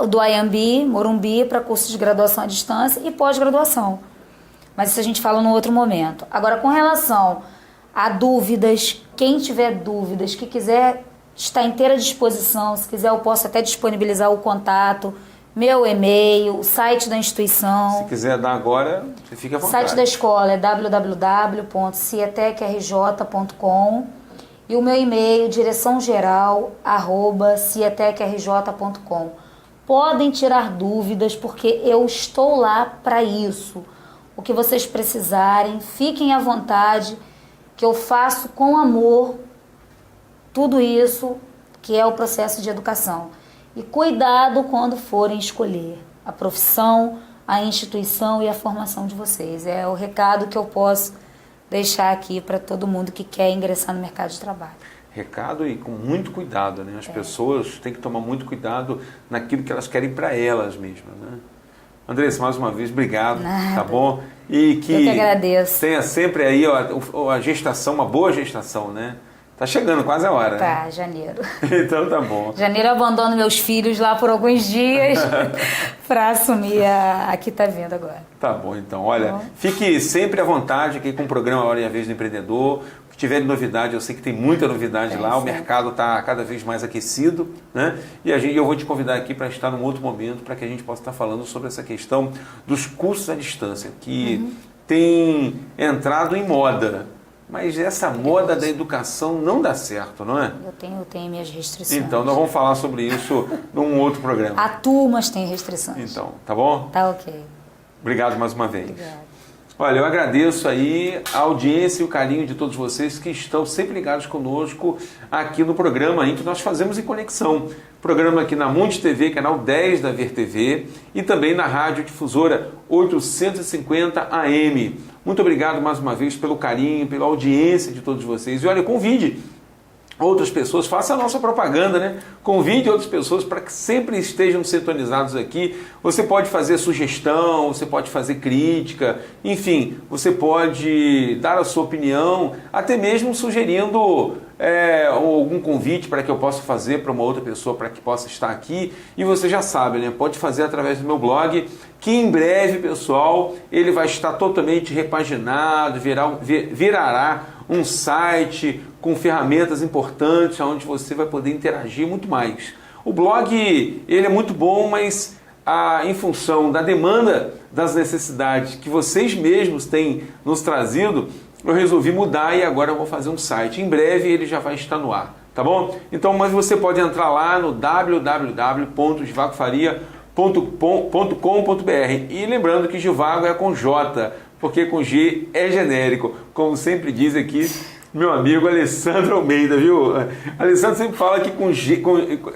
do Ayambi, Morumbi, para cursos de graduação à distância e pós-graduação. Mas isso a gente fala no outro momento. Agora, com relação a dúvidas, quem tiver dúvidas, que quiser estar inteira disposição, se quiser eu posso até disponibilizar o contato, meu e-mail, o site da instituição. Se quiser dar agora, você fica à vontade. O site da escola é www.cietecrj.com e o meu e-mail, direçãogeral@cietecrj.com. Podem tirar dúvidas, porque eu estou lá para isso. O que vocês precisarem, fiquem à vontade, que eu faço com amor tudo isso que é o processo de educação. E cuidado quando forem escolher a profissão, a instituição e a formação de vocês. É o recado que eu posso deixar aqui para todo mundo que quer ingressar no mercado de trabalho. Recado e com muito cuidado, né? As pessoas têm que tomar muito cuidado naquilo que elas querem para elas mesmas, né? Andressa, mais uma vez, obrigado, tá bom? E que, eu que agradeço. Tenha sempre aí a gestação, uma boa gestação, né? Tá chegando quase a hora. Tá, né? Janeiro. Então tá bom. Janeiro eu abandono meus filhos lá por alguns dias para assumir a que tá vindo agora. Tá bom, então. Olha, fique sempre à vontade aqui com o programa Hora e a Vez do Empreendedor. O que tiver de novidade, eu sei que tem muita novidade lá. O mercado está cada vez mais aquecido, né? E eu vou te convidar aqui para estar num outro momento para que a gente possa estar falando sobre essa questão dos cursos à distância, que tem entrado em moda. Mas essa moda da educação não dá certo, não é? Eu tenho minhas restrições. Então, nós vamos falar sobre isso num outro programa. A turmas tem restrições. Então, tá bom? Tá ok. Obrigado mais uma vez. Obrigada. Olha, eu agradeço aí a audiência e o carinho de todos vocês que estão sempre ligados conosco aqui no programa em que nós fazemos em conexão. Programa aqui na Mundi TV, canal 10 da Ver TV e também na Rádio Difusora 850 AM. Muito obrigado mais uma vez pelo carinho, pela audiência de todos vocês. E olha, convide outras pessoas, faça a nossa propaganda, né? Convide outras pessoas para que sempre estejam sintonizados aqui. Você pode fazer sugestão, você pode fazer crítica, enfim, você pode dar a sua opinião, até mesmo sugerindo algum convite para que eu possa fazer para uma outra pessoa para que possa estar aqui. E você já sabe, né? Pode fazer através do meu blog, que em breve, pessoal, ele vai estar totalmente repaginado, virará um site com ferramentas importantes, onde você vai poder interagir muito mais. O blog, ele é muito bom, mas em função da demanda, das necessidades que vocês mesmos têm nos trazido, eu resolvi mudar e agora eu vou fazer um site. Em breve ele já vai estar no ar, tá bom? Então, mas você pode entrar lá no www.givagofaria.com.br e lembrando que Givago é com J, porque com G é genérico, como sempre diz aqui meu amigo Alessandro Almeida, viu? Alessandro sempre fala que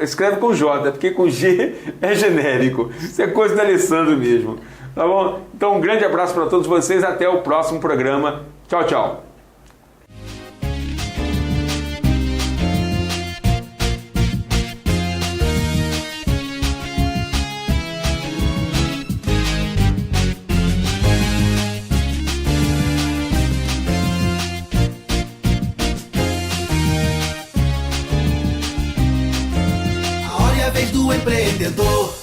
escreve com J, porque com G é genérico. Isso é coisa do Alessandro mesmo, tá bom? Então um grande abraço para todos vocês, até o próximo programa. Tchau, tchau. A hora e a vez do empreendedor.